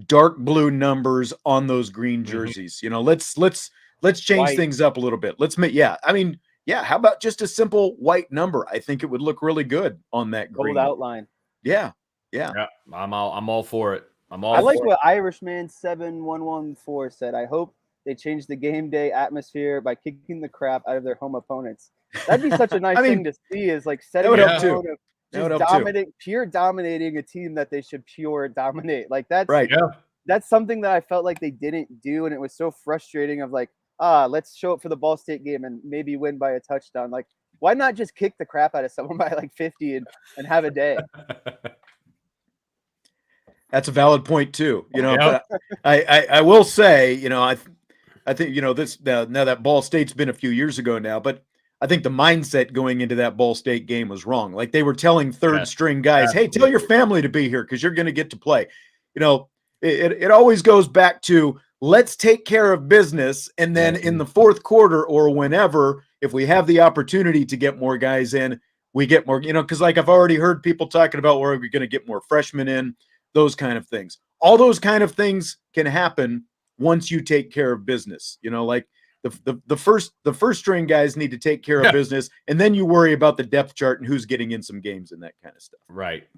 dark blue numbers on those green jerseys. Let's change things up a little bit. How about just a simple white number? I think it would look really good on that green gold outline. Yeah. I'm all for it. I like what Irishman 7114 said. I hope they change the game day atmosphere by kicking the crap out of their home opponents. That'd be such a nice thing to see, is like setting up tone of just dominating a team that they should pure dominate. Like that's right. That's something that I felt like they didn't do, and it was so frustrating. Of like, let's show up for the Ball State game and maybe win by a touchdown. Like, why not just kick the crap out of someone by like 50 and have a day? That's a valid point too. But I will say, I think, this now that Ball State's been a few years ago now, but I think the mindset going into that Ball State game was wrong. Like they were telling third string guys, hey, tell your family to be here because you're going to get to play. It always goes back to let's take care of business. And then in the fourth quarter or whenever, if we have the opportunity to get more guys in, we get more, because like I've already heard people talking about where we're going to get more freshmen in, those kind of things. All those kind of things can happen once you take care of business. Like the first string guys need to take care of business, and then you worry about the depth chart and who's getting in some games and that kind of stuff. Right.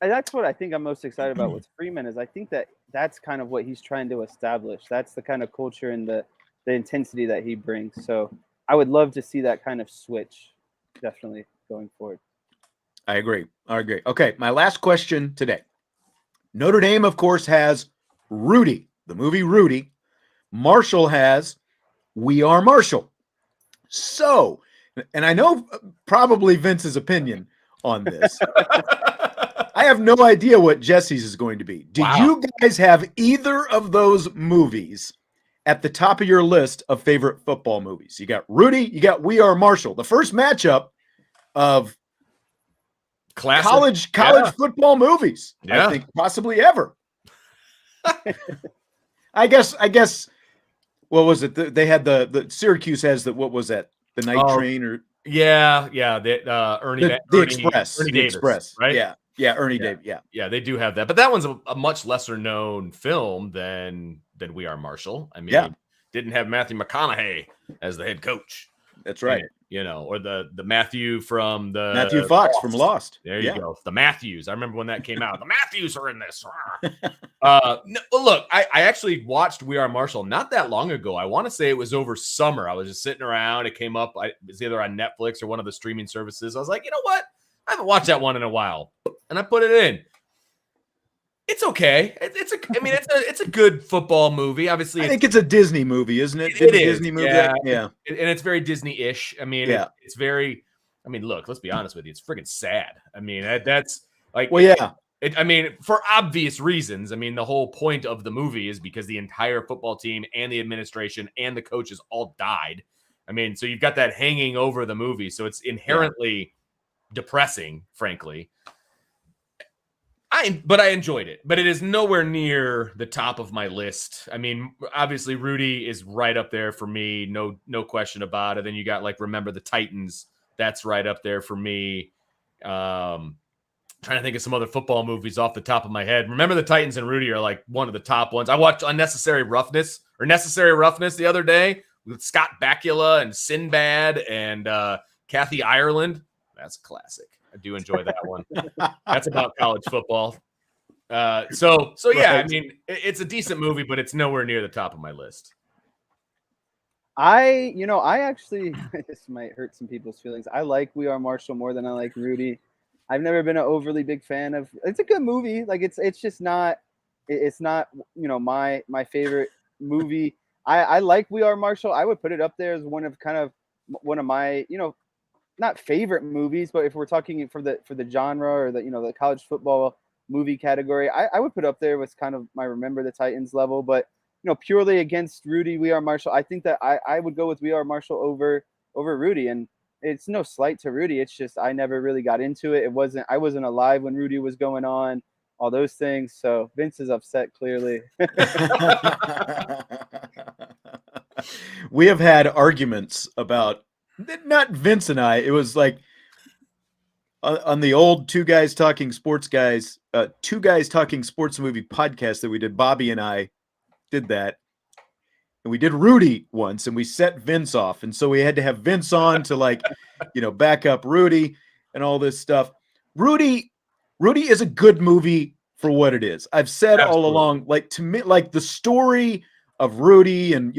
And that's what I think I'm most excited about with Freeman, is I think that's kind of what he's trying to establish. That's the kind of culture and the intensity that he brings. So I would love to see that kind of switch definitely going forward. I agree. Okay, my last question today. Notre Dame, of course, has Rudy, the movie Rudy. Marshall has We Are Marshall. So, and I know probably Vince's opinion on this. I have no idea what Jesse's is going to be. Do you guys have either of those movies at the top of your list of favorite football movies? You got Rudy, you got We Are Marshall. The first matchup of college football movies, I think possibly ever. I guess what was it? They had the Syracuse has what was that? The night train or Ernie Express. Ernie the Davis, Express. right? Yeah, Ernie Davis. Yeah, they do have that. But that one's a much lesser known film than We Are Marshall. I mean, didn't have Matthew McConaughey as the head coach. That's right. or the Matthew from the Matthew Fox from Lost. There you go. The Matthews. I remember when that came out. The Matthews are in this. Well, look, I actually watched We Are Marshall not that long ago. I want to say it was over summer. I was just sitting around. It came up. It was either on Netflix or one of the streaming services. I was like, you know what? I haven't watched that one in a while, and I put it in. It's okay. It's a good football movie. Obviously, I think it's a Disney movie, isn't it? It is. Disney movie. Yeah. Yeah. And it's very Disney-ish. I mean, Yeah. it's very. I mean, look. Let's be honest with you. It's freaking sad. I mean, that's like. Well, yeah. I mean, for obvious reasons. I mean, the whole point of the movie is because the entire football team and the administration and the coaches all died. I mean, so you've got that hanging over the movie. So it's inherently depressing, frankly. But I enjoyed it. But it is nowhere near the top of my list. I mean, obviously, Rudy is right up there for me. No question about it. Then you got like Remember the Titans. That's right up there for me. Trying to think of some other football movies off the top of my head. Remember the Titans and Rudy are like one of the top ones. I watched Necessary Roughness the other day with Scott Bakula and Sinbad and Kathy Ireland. That's a classic. I do enjoy that one. That's about college football. So yeah, I mean, it's a decent movie, but it's nowhere near the top of my list. I actually, this might hurt some people's feelings. I like We Are Marshall more than I like Rudy. I've never been an overly big fan of. It's a good movie. Like it's just not. It's not my favorite movie. I like We Are Marshall. I would put it up there as one of my not favorite movies, but if we're talking for the genre or the college football movie category, I would put up there with kind of my Remember the Titans level. But purely against Rudy, We Are Marshall, I think that I would go with We Are Marshall over Rudy. And it's no slight to Rudy. It's just I never really got into it. I wasn't alive when Rudy was going on, all those things. So Vince is upset, clearly. We have had arguments about, not Vince and I, it was like on the old Two Guys Talking Sports movie podcast that we did. Bobby and I did that. And we did Rudy once, and we set Vince off. And so we had to have Vince on to back up Rudy and all this stuff. Rudy is a good movie for what it is. I've said all along, to me, the story of Rudy and,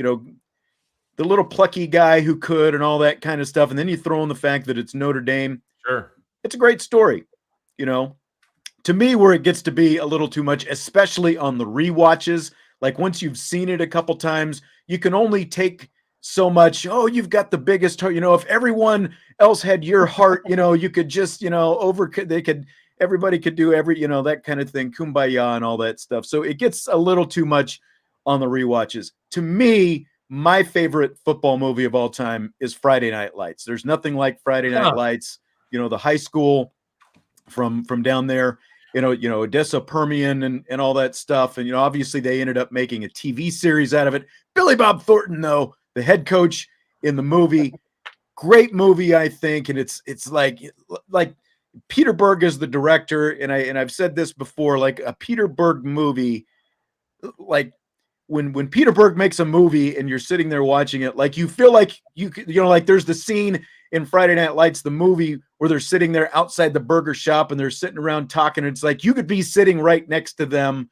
the little plucky guy who could and all that kind of stuff. And then you throw in the fact that it's Notre Dame. Sure. It's a great story, to me, where it gets to be a little too much, especially on the rewatches. Like once you've seen it a couple times, you can only take so much. Oh, you've got the biggest heart. If everyone else had your heart, you could just, everybody could do that kind of thing, kumbaya and all that stuff. So it gets a little too much on the rewatches. To me, my favorite football movie of all time is Friday Night Lights. There's nothing like Friday Night Lights. The high school from down there. Odessa Permian and all that stuff. And, obviously they ended up making a TV series out of it. Billy Bob Thornton, though, the head coach in the movie, great movie, I think. And it's like Peter Berg is the director. And I've said this before, like a Peter Berg movie, like when Peter Berg makes a movie and you're sitting there watching it, like you feel like like there's the scene in Friday Night Lights, the movie, where they're sitting there outside the burger shop and they're sitting around talking. And it's like you could be sitting right next to them,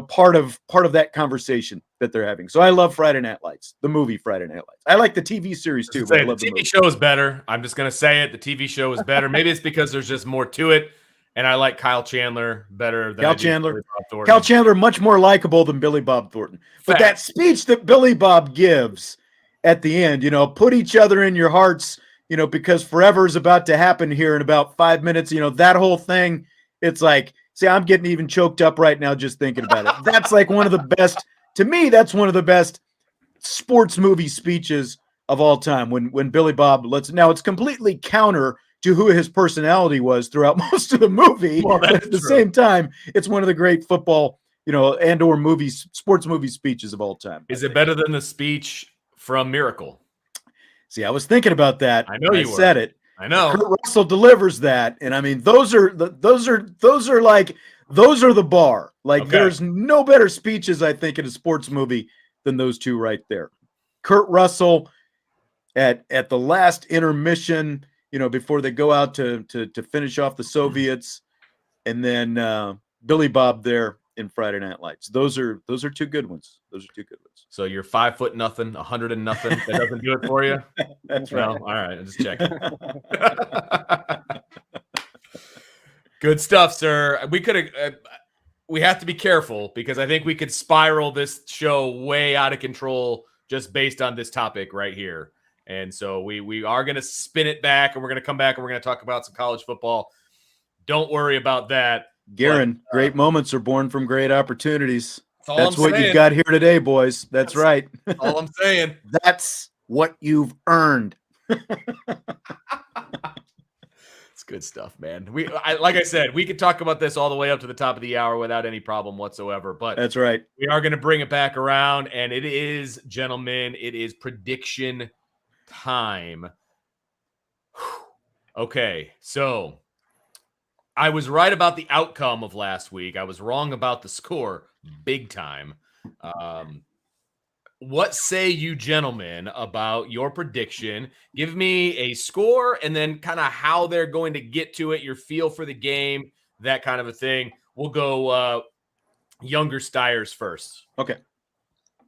part of that conversation that they're having. So I love Friday Night Lights, the movie Friday Night Lights. I like the TV series too. But I love the TV show is better. I'm just gonna say it. The TV show is better. Maybe it's because there's just more to it, and I like Kyle Chandler better than Kyle Chandler, much more likable than Billy Bob Thornton. But that speech that Billy Bob gives at the end, put each other in your hearts. Because forever is about to happen here in about 5 minutes, that whole thing, it's like, see, I'm getting even choked up right now just thinking about it. That's like one of the best, to me, that's one of the best sports movie speeches of all time. When Billy Bob now it's completely counter to who his personality was throughout most of the movie. Well, but at the same time, it's one of the great football, and or sports movie speeches of all time. Is it better than the speech from Miracle? See, I was thinking about that. I know you said it. I know. Kurt Russell delivers that, and I mean, those are the bar. Like, there's no better speeches, I think, in a sports movie than those two right there. Kurt Russell, at the last intermission, before they go out to finish off the Soviets, and then Billy Bob there in Friday Night Lights. Those are two good ones. So you're 5 foot nothing, 100 and nothing. That doesn't do it for you. That's No? right. All right, I'm just checking. Good stuff, sir. We have to be careful because I think we could spiral this show way out of control just based on this topic right here. And so we are going to spin it back, and we're going to come back, and we're going to talk about some college football. Don't worry about that. Garen, great moments are born from great opportunities. That's what you've got here today, boys. That's right. That's all I'm saying. That's what you've earned. It's good stuff, man. Like I said, we could talk about this all the way up to the top of the hour without any problem whatsoever. But that's right. We are going to bring it back around, and it is, gentlemen, it is prediction time. Okay, so I was right about the outcome of last week. I was wrong about the score, big time. What say you gentlemen about your prediction? Give me a score and then kind of how they're going to get to it, your feel for the game, that kind of a thing. We'll go younger Steyers first. Okay.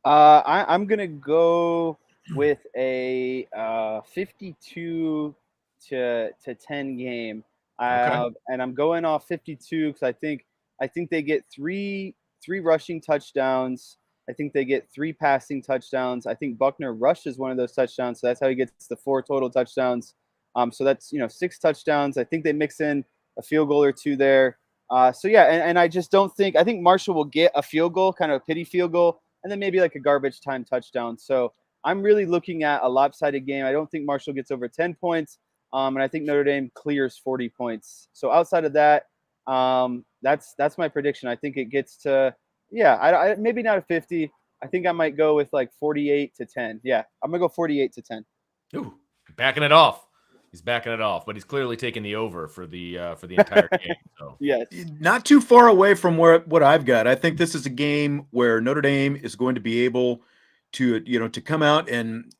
I'm going to go with a 52 to 10 game. Okay. And I'm going off 52 because I think they get three rushing touchdowns. I think they get 3 passing touchdowns. I think Buckner rushes one of those touchdowns, so that's how he gets the 4 total touchdowns. So that's 6 touchdowns. I think they mix in a field goal or 2 there. So yeah, and I just don't think. I think Marshall will get a field goal, kind of a pity field goal, and then maybe like a garbage time touchdown. So I'm really looking at a lopsided game. I don't think Marshall gets over 10 points, and I think Notre Dame clears 40 points. So outside of that, that's my prediction. I think it gets to. Yeah, I maybe not a 50. I think I might go with like 48 to 10. Yeah, I'm going to go 48 to 10. Ooh, backing it off. He's backing it off, but he's clearly taking the over for the entire game. So yes, not too far away from what I've got. I think this is a game where Notre Dame is going to be able to come out, and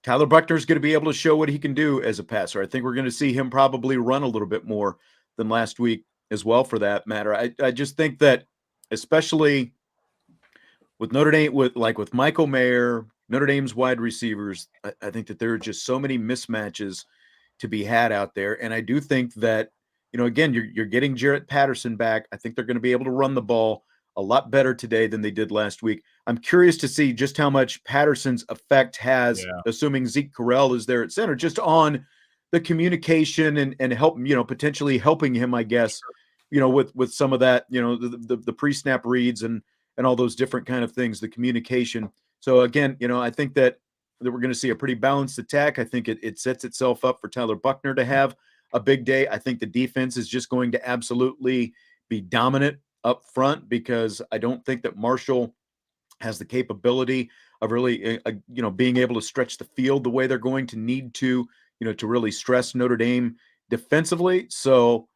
Tyler Buckner is going to be able to show what he can do as a passer. I think we're going to see him probably run a little bit more than last week as well, for that matter. I just think that, especially with Notre Dame, with Michael Mayer, Notre Dame's wide receivers, I think that there are just so many mismatches to be had out there. And I do think that, again, you're getting Jarrett Patterson back. I think they're going to be able to run the ball a lot better today than they did last week. I'm curious to see just how much Patterson's effect has, assuming Zeke Correll is there at center, just on the communication and help, potentially helping him, I guess, with some of that, the pre-snap reads and all those different kind of things, the communication. So again, I think that we're going to see a pretty balanced attack. I think it sets itself up for Tyler Buckner to have a big day. I think the defense is just going to absolutely be dominant up front, because I don't think that Marshall has the capability of really, being able to stretch the field the way they're going to need to really stress Notre Dame defensively. So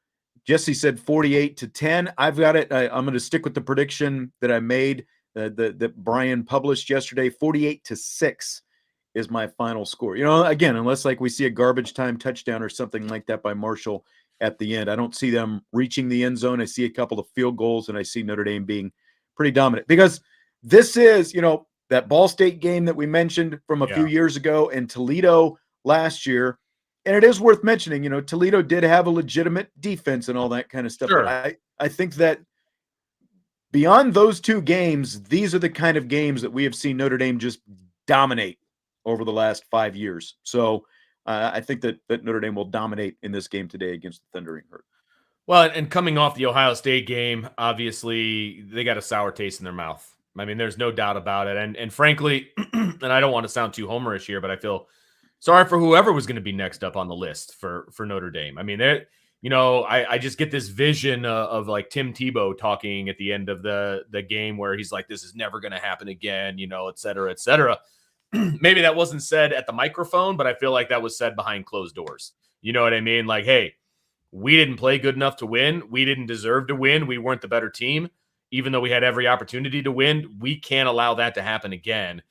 Jesse said 48 to 10. I've got it. I'm going to stick with the prediction that I made, that Brian published yesterday. 48 to 6 is my final score. Again, unless we see a garbage time touchdown or something like that by Marshall at the end, I don't see them reaching the end zone. I see a couple of field goals, and I see Notre Dame being pretty dominant, because this is, that Ball State game that we mentioned from a few years ago, and Toledo last year. And it is worth mentioning, Toledo did have a legitimate defense and all that kind of stuff. Sure. But I think that beyond those 2 games, these are the kind of games that we have seen Notre Dame just dominate over the last 5 years. So I think that Notre Dame will dominate in this game today against the Thundering Herd. Well, and coming off the Ohio State game, obviously they got a sour taste in their mouth. I mean, there's no doubt about it. And frankly, and I don't want to sound too homerish here, but I feel sorry for whoever was going to be next up on the list for Notre Dame. I mean, I just get this vision of like Tim Tebow talking at the end of the game where he's like, this is never going to happen again, et cetera, et cetera. Maybe that wasn't said at the microphone, but I feel like that was said behind closed doors. You know what I mean? Like, hey, we didn't play good enough to win. We didn't deserve to win. We weren't the better team. Even though we had every opportunity to win, we can't allow that to happen again.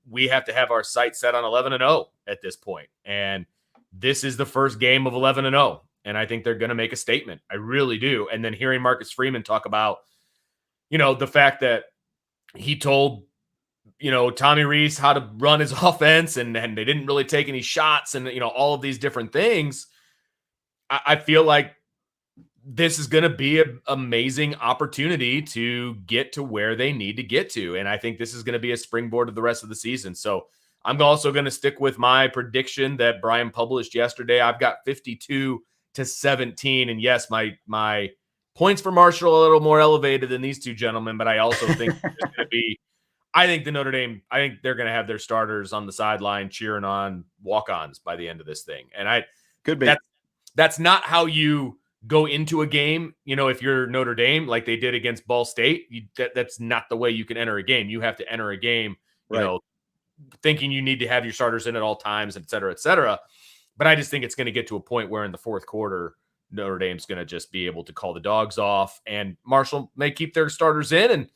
we have to have our sights set on 11-0 at this point. And this is the first game of 11-0. And I think they're going to make a statement. I really do. And then hearing Marcus Freeman talk about, the fact that he told, Tommy Rees how to run his offense and they didn't really take any shots and, all of these different things. I feel like this is going to be an amazing opportunity to get to where they need to get to. And I think this is going to be a springboard of the rest of the season. So I'm also going to stick with my prediction that Brian published yesterday. I've got 52-17. And yes, my points for Marshall are a little more elevated than these two gentlemen, but I also think it's going to be, I think they're going to have their starters on the sideline cheering on walk-ons by the end of this thing. And could be. That's not how you go into a game, if you're Notre Dame, like they did against Ball State. That's not the way you can enter a game. You have to enter a game, thinking you need to have your starters in at all times, et cetera, et cetera. But I just think it's going to get to a point where in the fourth quarter, Notre Dame's going to just be able to call the dogs off, and Marshall may keep their starters in. And,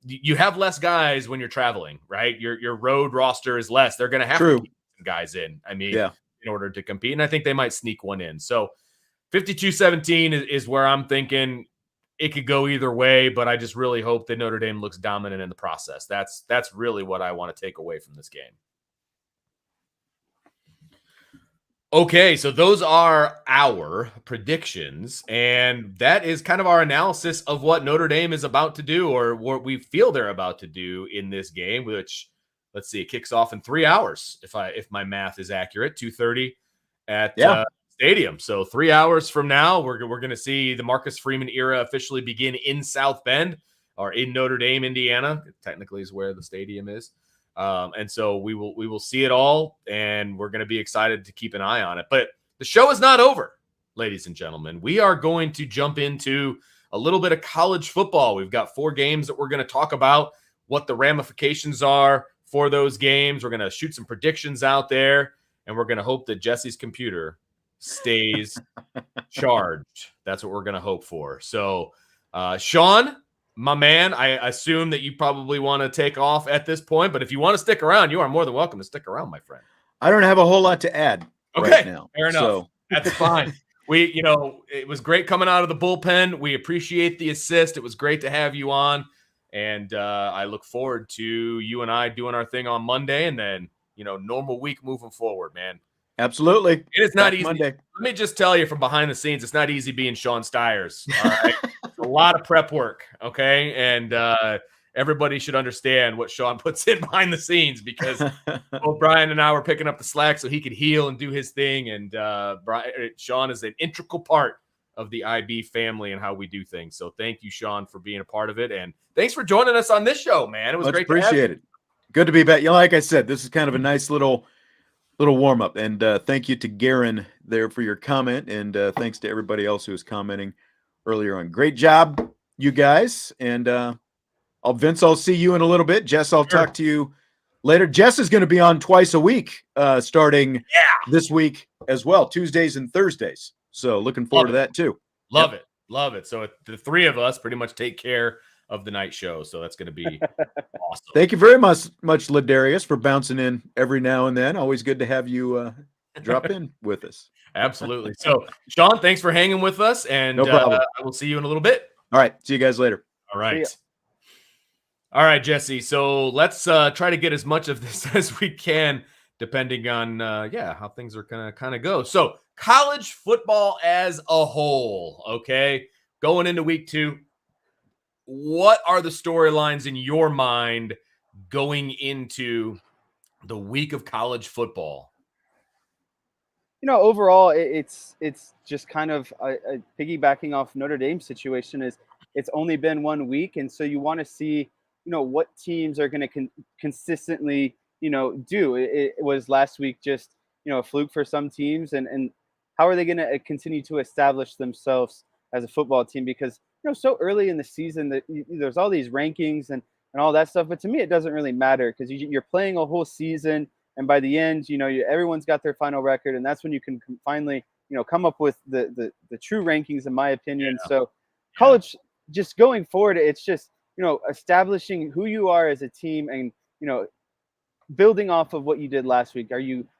you have less guys when you're traveling, right? Your road roster is less. They're going to have to keep some guys in. In order to compete. And I think they might sneak one in. So 52-17 is where I'm thinking it could go either way, but I just really hope that Notre Dame looks dominant in the process. That's really what I want to take away from this game. Okay, so those are our predictions, and that is kind of our analysis of what Notre Dame is about to do, or what we feel they're about to do in this game, which, let's see, it kicks off in 3 hours, if my math is accurate, 2:30 at Stadium. So 3 hours from now, we're going to see the Marcus Freeman era officially begin in South Bend, or in Notre Dame, Indiana. It technically is where the stadium is. And so we will see it all, and we're going to be excited to keep an eye on it. But the show is not over, ladies and gentlemen. We are going to jump into a little bit of college football. We've got 4 games that we're going to talk about, what the ramifications are for those games. We're going to shoot some predictions out there, and we're going to hope that Jesse's computer stays charged. That's what we're going to hope for. So, Sean, my man, I assume that you probably want to take off at this point, but if you want to stick around, you are more than welcome to stick around, my friend. I don't have a whole lot to add right now. Fair enough. So. That's fine. It was great coming out of the bullpen. We appreciate the assist. It was great to have you on. And I look forward to you and I doing our thing on Monday, and then, normal week moving forward, man. Absolutely. It is not easy. Monday. Let me just tell you from behind the scenes, it's not easy being Sean Stiers. All right? It's a lot of prep work, okay? And everybody should understand what Sean puts in behind the scenes, because both Brian and I were picking up the slack so he could heal and do his thing. And Sean is an integral part of the IB family and how we do things. So thank you, Sean, for being a part of it. And thanks for joining us on this show, man. It was great. Appreciate it. Good to be back. Like I said, this is kind of a nice little warm up. And thank you to Garen there for your comment. And thanks to everybody else who was commenting earlier on. Great job, you guys. And Vince, I'll see you in a little bit. Jess, I'll talk to you later. Jess is going to be on twice a week starting this week as well, Tuesdays and Thursdays. So looking forward to that too. Love it. Love it. So the 3 of us pretty much take care of the night show. So that's going to be awesome. Thank you very much, Ladarius, for bouncing in every now and then. Always good to have you drop in with us. Absolutely. So, Sean, thanks for hanging with us, and no problem. I will see you in a little bit. All right. See you guys later. All right. All right, Jesse. So let's try to get as much of this as we can, depending on how things are going to kind of go. So college football as a whole, okay? Going into week 2, what are the storylines in your mind going into the week of college football? Overall, it's just kind of piggybacking off Notre Dame's situation. Is it's only been 1 week, and so you want to see what teams are going to consistently do. It was last week just a fluke for some teams, and how are they going to continue to establish themselves as a football team? Because so early in the season that there's all these rankings and all that stuff, but to me it doesn't really matter, because you're playing a whole season, and by the end everyone's got their final record, and that's when you can finally come up with the true rankings, in my opinion. So college, just going forward, it's just establishing who you are as a team, and building off of what you did last week,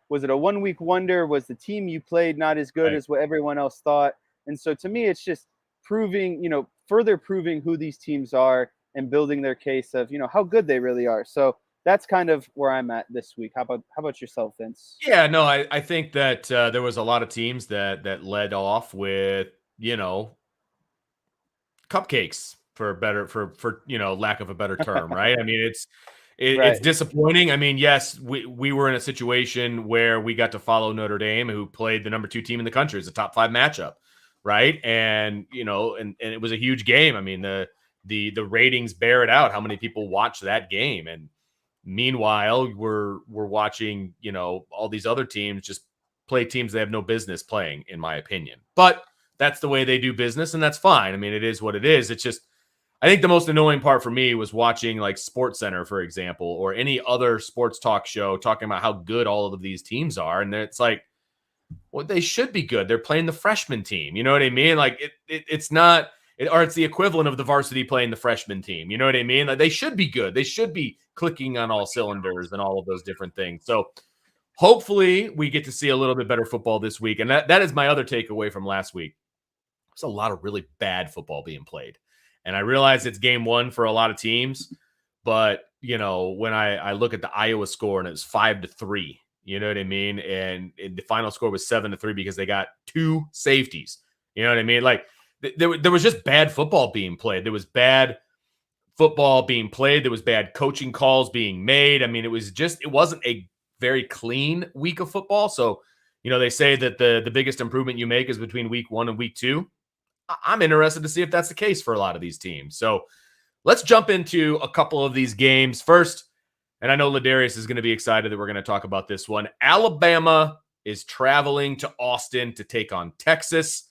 was it a 1 week wonder? Was the team you played not as good as what everyone else thought? And so to me, it's just proving, further proving who these teams are and building their case of, how good they really are. So that's kind of where I'm at this week. How about yourself, Vince? Yeah, no, I think that there was a lot of teams that led off with, cupcakes for lack of a better term, right? I mean, it's Right. disappointing. I mean, yes, we were in a situation where we got to follow Notre Dame, who played the number 2 team in the country. It's a top 5 matchup, right? And and it was a huge game. I mean, the ratings bear it out how many people watched that game. And meanwhile, we're watching all these other teams just play teams they have no business playing, in my opinion. But that's the way they do business, and that's fine. I mean, it is what it is. It's just, I think the most annoying part for me was watching like SportsCenter, for example, or any other sports talk show talking about how good all of these teams are. And it's like, well, they should be good. They're playing the freshman team. You know what I mean? Like it's not, or it's the equivalent of the varsity playing the freshman team. You know what I mean? Like they should be good. They should be clicking on all cylinders and all of those different things. So hopefully we get to see a little bit better football this week. And that is my other takeaway from last week. There's a lot of really bad football being played. And I realize it's game 1 for a lot of teams, but when I look at the Iowa score and it was 5-3, you know what I mean? And the final score was 7-3 because they got 2 safeties. You know what I mean? Like there was just bad football being played. There was bad football being played. There was bad coaching calls being made. I mean, it wasn't a very clean week of football. So, they say that the biggest improvement you make is between week 1 and week 2. I'm interested to see if that's the case for a lot of these teams. So let's jump into a couple of these games first. And I know Ladarius is going to be excited that we're going to talk about this one. Alabama is traveling to Austin to take on Texas.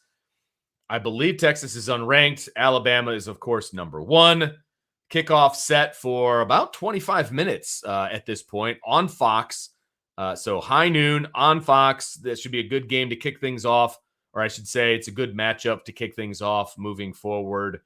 I believe Texas is unranked. Alabama is, of course, number 1. Kickoff set for about 25 minutes at this point on Fox. So high noon on Fox. That should be a good game to kick things off. Or I should say it's a good matchup to kick things off moving forward.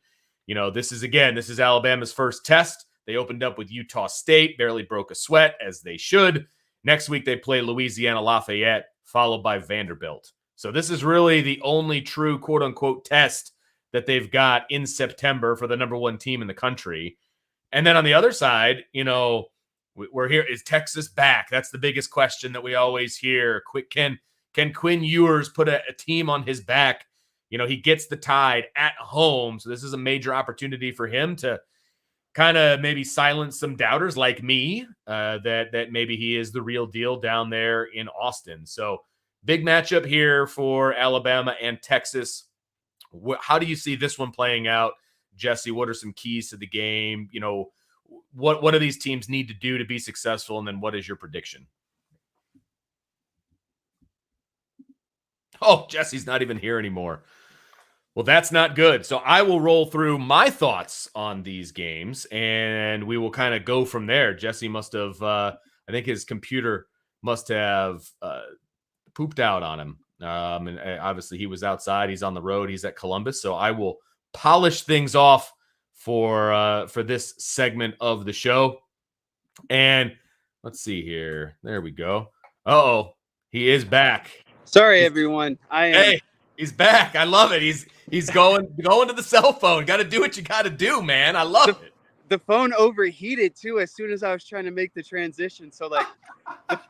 This is Alabama's first test. They opened up with Utah State, barely broke a sweat, as they should. Next week, they play Louisiana Lafayette, followed by Vanderbilt. So this is really the only true quote-unquote test that they've got in September for the number 1 team in the country. And then on the other side, we're here. Is Texas back? That's the biggest question that we always hear. Can Quinn Ewers put a team on his back? He gets the Tide at home. So this is a major opportunity for him to kind of maybe silence some doubters like me, that maybe he is the real deal down there in Austin. So big matchup here for Alabama and Texas. How do you see this one playing out, Jesse? What are some keys to the game? What do these teams need to do to be successful? And then what is your prediction? Oh, Jesse's not even here anymore. Well, that's not good. So I will roll through my thoughts on these games, and we will kind of go from there. Jesse must have, I think his computer must have pooped out on him. And obviously he was outside. He's on the road. He's at Columbus. So I will polish things off for this segment of the show. And let's see here. There we go. Uh-oh. He is back. Sorry, everyone. Hey, he's back. I love it. He's going to the cell phone. Got to do what you got to do, man. I love it. The phone overheated too as soon as I was trying to make the transition. So like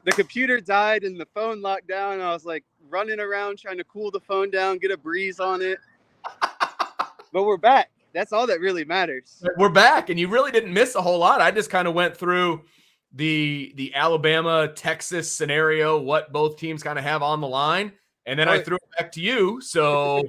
the computer died and the phone locked down. And I was like running around trying to cool the phone down, get a breeze on it. But we're back. That's all that really matters. We're back, and you really didn't miss a whole lot. I just kind of went through the Alabama Texas scenario, what both teams kind of have on the line, and then I threw it back to you. So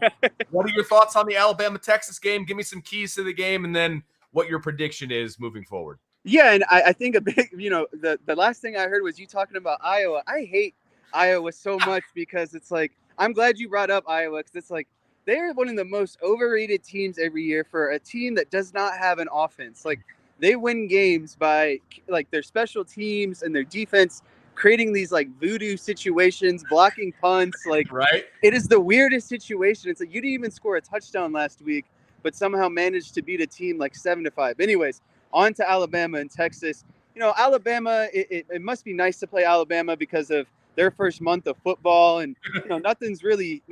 what are your thoughts on the Alabama Texas game? Give me some keys to the game, and then what your prediction is moving forward. Yeah, and I think a big, the last thing I heard was you talking about Iowa. I hate Iowa so much because it's like, I'm glad you brought up Iowa, because it's like they're one of the most overrated teams every year for a team that does not have an offense. Like, they win games by like their special teams and their defense creating these like voodoo situations, blocking punts. Like, right? It is the weirdest situation. It's like you didn't even score a touchdown last week, but somehow managed to beat a team like 7-5. Anyways, on to Alabama and Texas. Alabama, it must be nice to play Alabama because of their first month of football, and nothing's really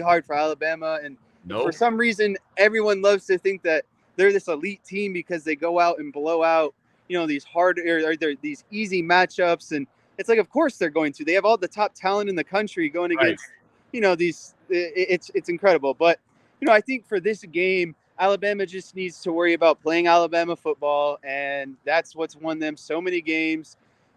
hard for Alabama, and for Nope. some reason everyone loves to think that they're this elite team because they go out and blow out these hard or these easy matchups, and it's like, of course they're going to. They have all the top talent in the country going against these. It's incredible, but I think for this game, Alabama just needs to worry about playing Alabama football, and that's what's won them so many games.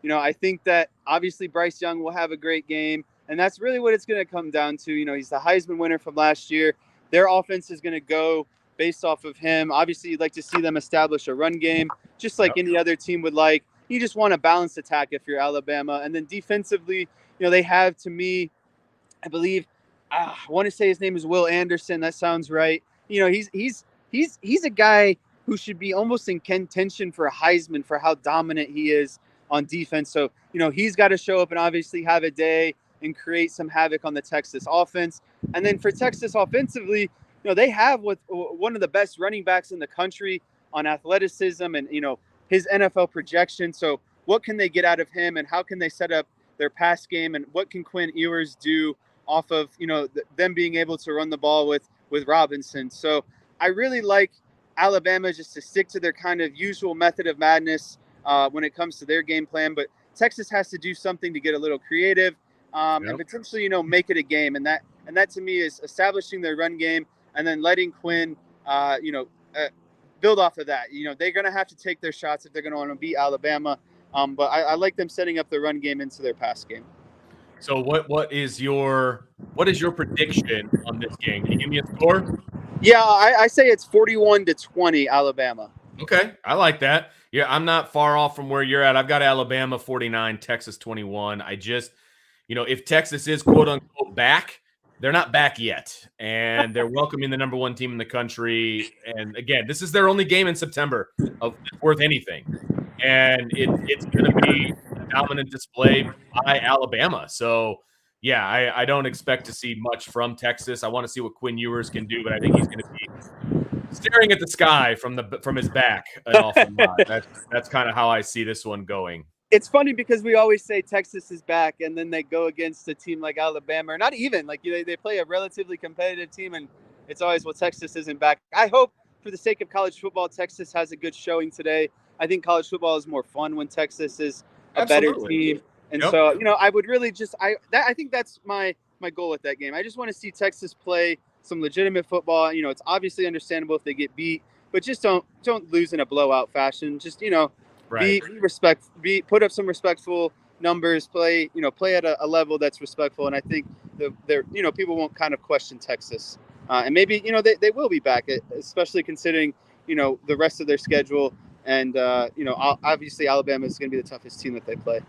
I think that obviously Bryce Young will have a great game, and that's really what it's going to come down to. He's the Heisman winner from last year. Their offense is going to go based off of him. Obviously, you'd like to see them establish a run game, just like any other team would like. You just want a balanced attack if you're Alabama. And then defensively, they have, to me, I believe, I want to say his name is Will Anderson. That sounds right. He's a guy who should be almost in contention for a Heisman for how dominant he is on defense. So, he's got to show up and obviously have a day and create some havoc on the Texas offense. And then for Texas offensively, they have one of the best running backs in the country on athleticism and, his NFL projection. So what can they get out of him, and how can they set up their pass game, and what can Quinn Ewers do off of, them being able to run the ball with Robinson. So I really like Alabama just to stick to their kind of usual method of madness when it comes to their game plan. But Texas has to do something to get a little creative and potentially, make it a game. And that to me is establishing their run game and then letting Quinn, build off of that. They're going to have to take their shots if they're going to want to beat Alabama. But I like them setting up the run game into their pass game. So what is your prediction on this game? Can you give me a score? Yeah, I say it's 41-20 Alabama. Okay, I like that. Yeah, I'm not far off from where you're at. I've got Alabama 49, Texas 21. I just, if Texas is quote unquote back, they're not back yet, and they're welcoming the number one team in the country. And again, this is their only game in September of worth anything, and it's going to be a dominant display by Alabama. So, yeah, I don't expect to see much from Texas. I want to see what Quinn Ewers can do, but I think he's going to be staring at the sky from his back an awful lot. That's kind of how I see this one going. It's funny because we always say Texas is back, and then they go against a team like Alabama, or not even like they play a relatively competitive team, and it's always, well, Texas isn't back. I hope for the sake of college football, Texas has a good showing today. I think college football is more fun when Texas is a better team, and so I would really just I think that's my goal with that game. I just want to see Texas play some legitimate football. It's obviously understandable if they get beat, but just don't lose in a blowout fashion. Just Be put up some respectful numbers, play at a level that's respectful, and I think people won't kind of question Texas, and maybe they will be back, especially considering the rest of their schedule, and obviously Alabama is going to be the toughest team that they play.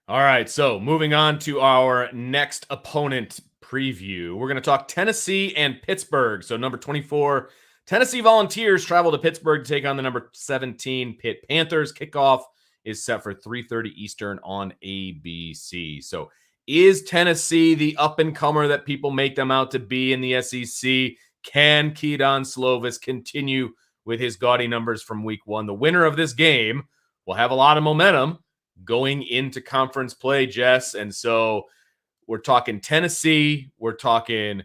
All right, so moving on to our next opponent preview, we're going to talk Tennessee and Pittsburgh. So number 24. Tennessee Volunteers travel to Pittsburgh to take on the number 17 Pitt Panthers. Kickoff is set for 3:30 Eastern on ABC. So is Tennessee the up-and-comer that people make them out to be in the SEC? Can Keaton Slovis continue with his gaudy numbers from week one? The winner of this game will have a lot of momentum going into conference play, Jess. And so we're talking Tennessee. We're talking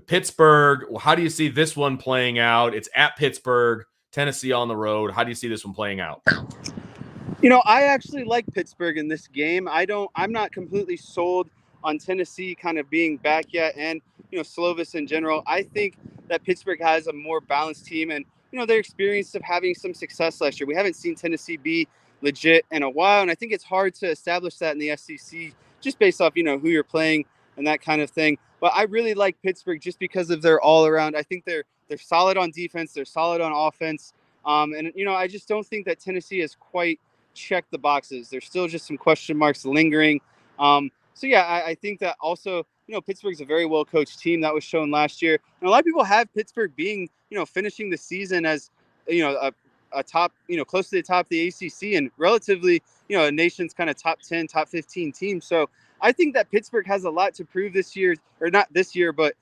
Pittsburgh. How do you see this one playing out? It's at Pittsburgh, Tennessee on the road. How do you see this one playing out? I actually like Pittsburgh in this game. I'm not completely sold on Tennessee kind of being back yet, and Slovis in general. I think that Pittsburgh has a more balanced team, and they're experienced of having some success last year. We haven't seen Tennessee be legit in a while, and I think it's hard to establish that in the SEC just based off who you're playing and that kind of thing. But I really like Pittsburgh just because of their all-around. I think they're solid on defense. They're solid on offense. And I just don't think that Tennessee has quite checked the boxes. There's still just some question marks lingering. So, yeah, I think that also, Pittsburgh's a very well-coached team. That was shown last year. And a lot of people have Pittsburgh being, finishing the season as, a top, close to the top of the ACC and relatively, a nation's kind of top 10, top 15 team. So I think that Pittsburgh has a lot to prove this year, or not this year, but,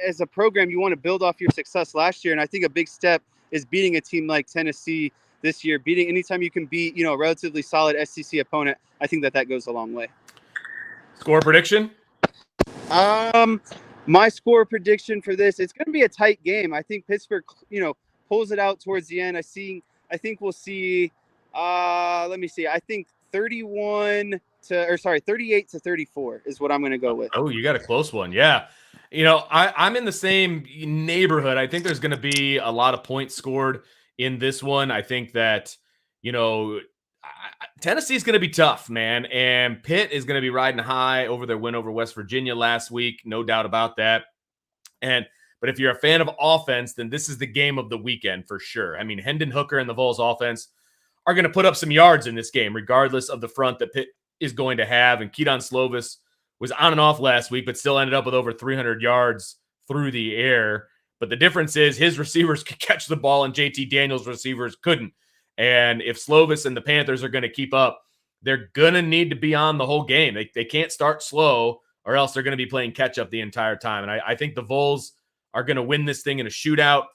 as a program, you want to build off your success last year. And I think a big step is beating a team like Tennessee this year. Anytime you can beat, a relatively solid SEC opponent, I think that goes a long way. Score prediction? My score prediction for this, it's going to be a tight game. I think Pittsburgh, pulls it out towards the end. I think we'll see, let me see. I think 38 to 34 is what I'm going to go with. Oh, you got a close one. Yeah. I'm in the same neighborhood. I think there's going to be a lot of points scored in this one. I think that, Tennessee's going to be tough, man. And Pitt is going to be riding high over their win over West Virginia last week. No doubt about that. But if you're a fan of offense, then this is the game of the weekend for sure. I mean, Hendon Hooker and the Vols offense are going to put up some yards in this game, regardless of the front that Pitt is going to have. And Keaton Slovis was on and off last week, but still ended up with over 300 yards through the air. But the difference is his receivers could catch the ball and JT Daniels' receivers couldn't. And if Slovis and the Panthers are going to keep up, they're going to need to be on the whole game. They can't start slow or else they're going to be playing catch up the entire time. And I think the Vols are going to win this thing in a shootout.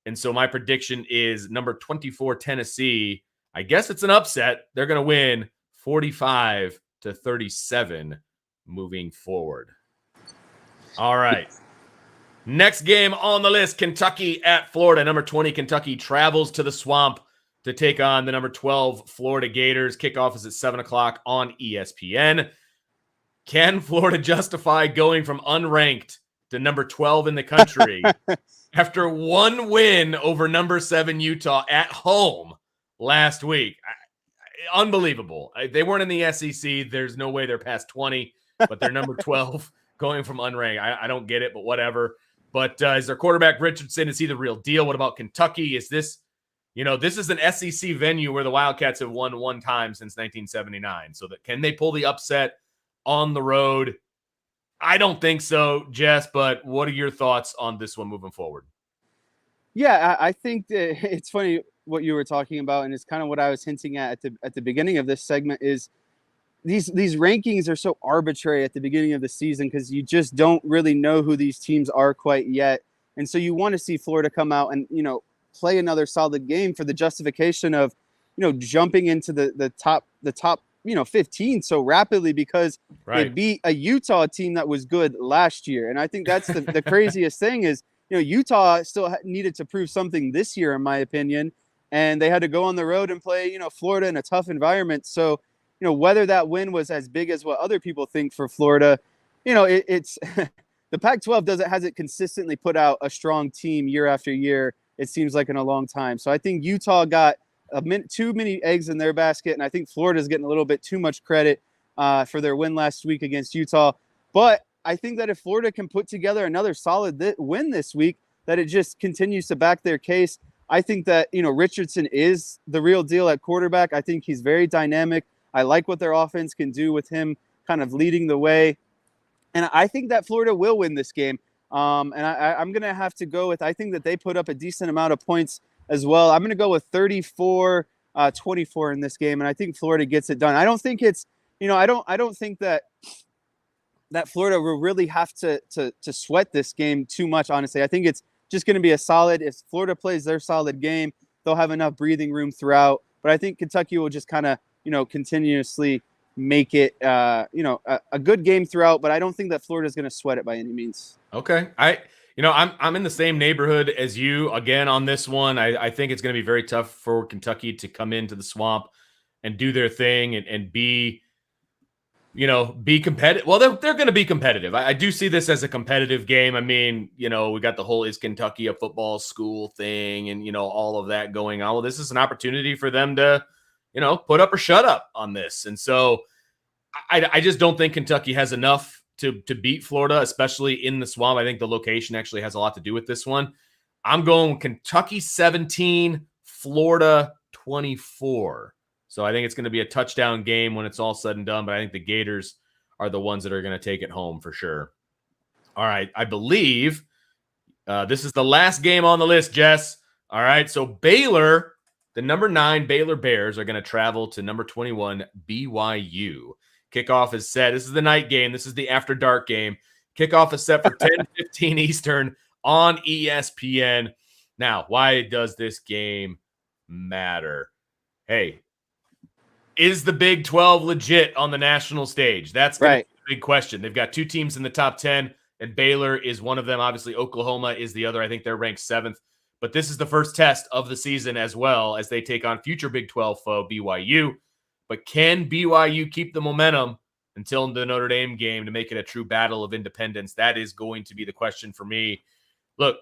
And so my prediction is number 24, Tennessee. I guess it's an upset. They're going to win 45-37 moving forward. All right. Next game on the list, Kentucky at Florida. Number 20, Kentucky travels to the Swamp to take on the number 12 Florida Gators. Kickoff is at 7 o'clock on ESPN. Can Florida justify going from unranked to number 12 in the country after one win over number 7 Utah at home last week? Unbelievable. They weren't in the SEC. There's no way they're past 20, but they're number 12 going from unranked. I don't get it, but whatever. But is their quarterback Richardson, is he the real deal? What about Kentucky? Is this, this is an SEC venue where the Wildcats have won one time since 1979. So can they pull the upset on the road? I don't think so, Jess, but what are your thoughts on this one moving forward? Yeah, I think that it's funny what you were talking about, and it's kind of what I was hinting at the beginning of this segment is these rankings are so arbitrary at the beginning of the season because you just don't really know who these teams are quite yet. And so you want to see Florida come out and, play another solid game for the justification of, jumping into the top 15 so rapidly because they beat a Utah team that was good last year. And I think that's the craziest thing is, Utah still needed to prove something this year, in my opinion, and they had to go on the road and play, Florida in a tough environment. So, whether that win was as big as what other people think for Florida, it's the Pac-12 hasn't consistently put out a strong team year after year. It seems like in a long time. So I think Utah got too many eggs in their basket, and I think Florida's getting a little bit too much credit for their win last week against Utah. But I think that if Florida can put together another solid win this week, that it just continues to back their case. I think that, Richardson is the real deal at quarterback. I think he's very dynamic. I like what their offense can do with him kind of leading the way. And I think that Florida will win this game. And I'm going to have to go with, I think that they put up a decent amount of points as well. I'm going to go with 34-24 in this game. And I think Florida gets it done. I don't think it's, I don't think that Florida will really have to sweat this game too much, honestly. I think it's just going to be a solid, if Florida plays their solid game, they'll have enough breathing room throughout. But I think Kentucky will just kind of, continuously make it, a good game throughout. But I don't think that Florida is going to sweat it by any means. Okay. I'm in the same neighborhood as you again on this one. I think it's going to be very tough for Kentucky to come into the Swamp and do their thing and be competitive. Well, they're going to be competitive. I do see this as a competitive game. I mean, we got the whole is Kentucky a football school thing and, all of that going on. Well, this is an opportunity for them to, put up or shut up on this. And so I just don't think Kentucky has enough to beat Florida, especially in the Swamp. I think the location actually has a lot to do with this one. I'm going Kentucky 17, Florida 24. So I think it's going to be a touchdown game when it's all said and done, but I think the Gators are the ones that are going to take it home for sure. All right, I believe this is the last game on the list, Jess. All right, so Baylor, the number 9 Baylor Bears are going to travel to number 21 BYU. Kickoff is set. This is the night game. This is the after dark game. Kickoff is set for 10:15 Eastern on ESPN. Now, why does this game matter? Hey, is the Big 12 legit on the national stage? That's going to be the big question. They've got 2 teams in the top 10, and Baylor is one of them. Obviously, Oklahoma is the other. I think they're ranked 7th. But this is the first test of the season as well as they take on future Big 12 foe BYU. But can BYU keep the momentum until the Notre Dame game to make it a true battle of independence? That is going to be the question for me. Look,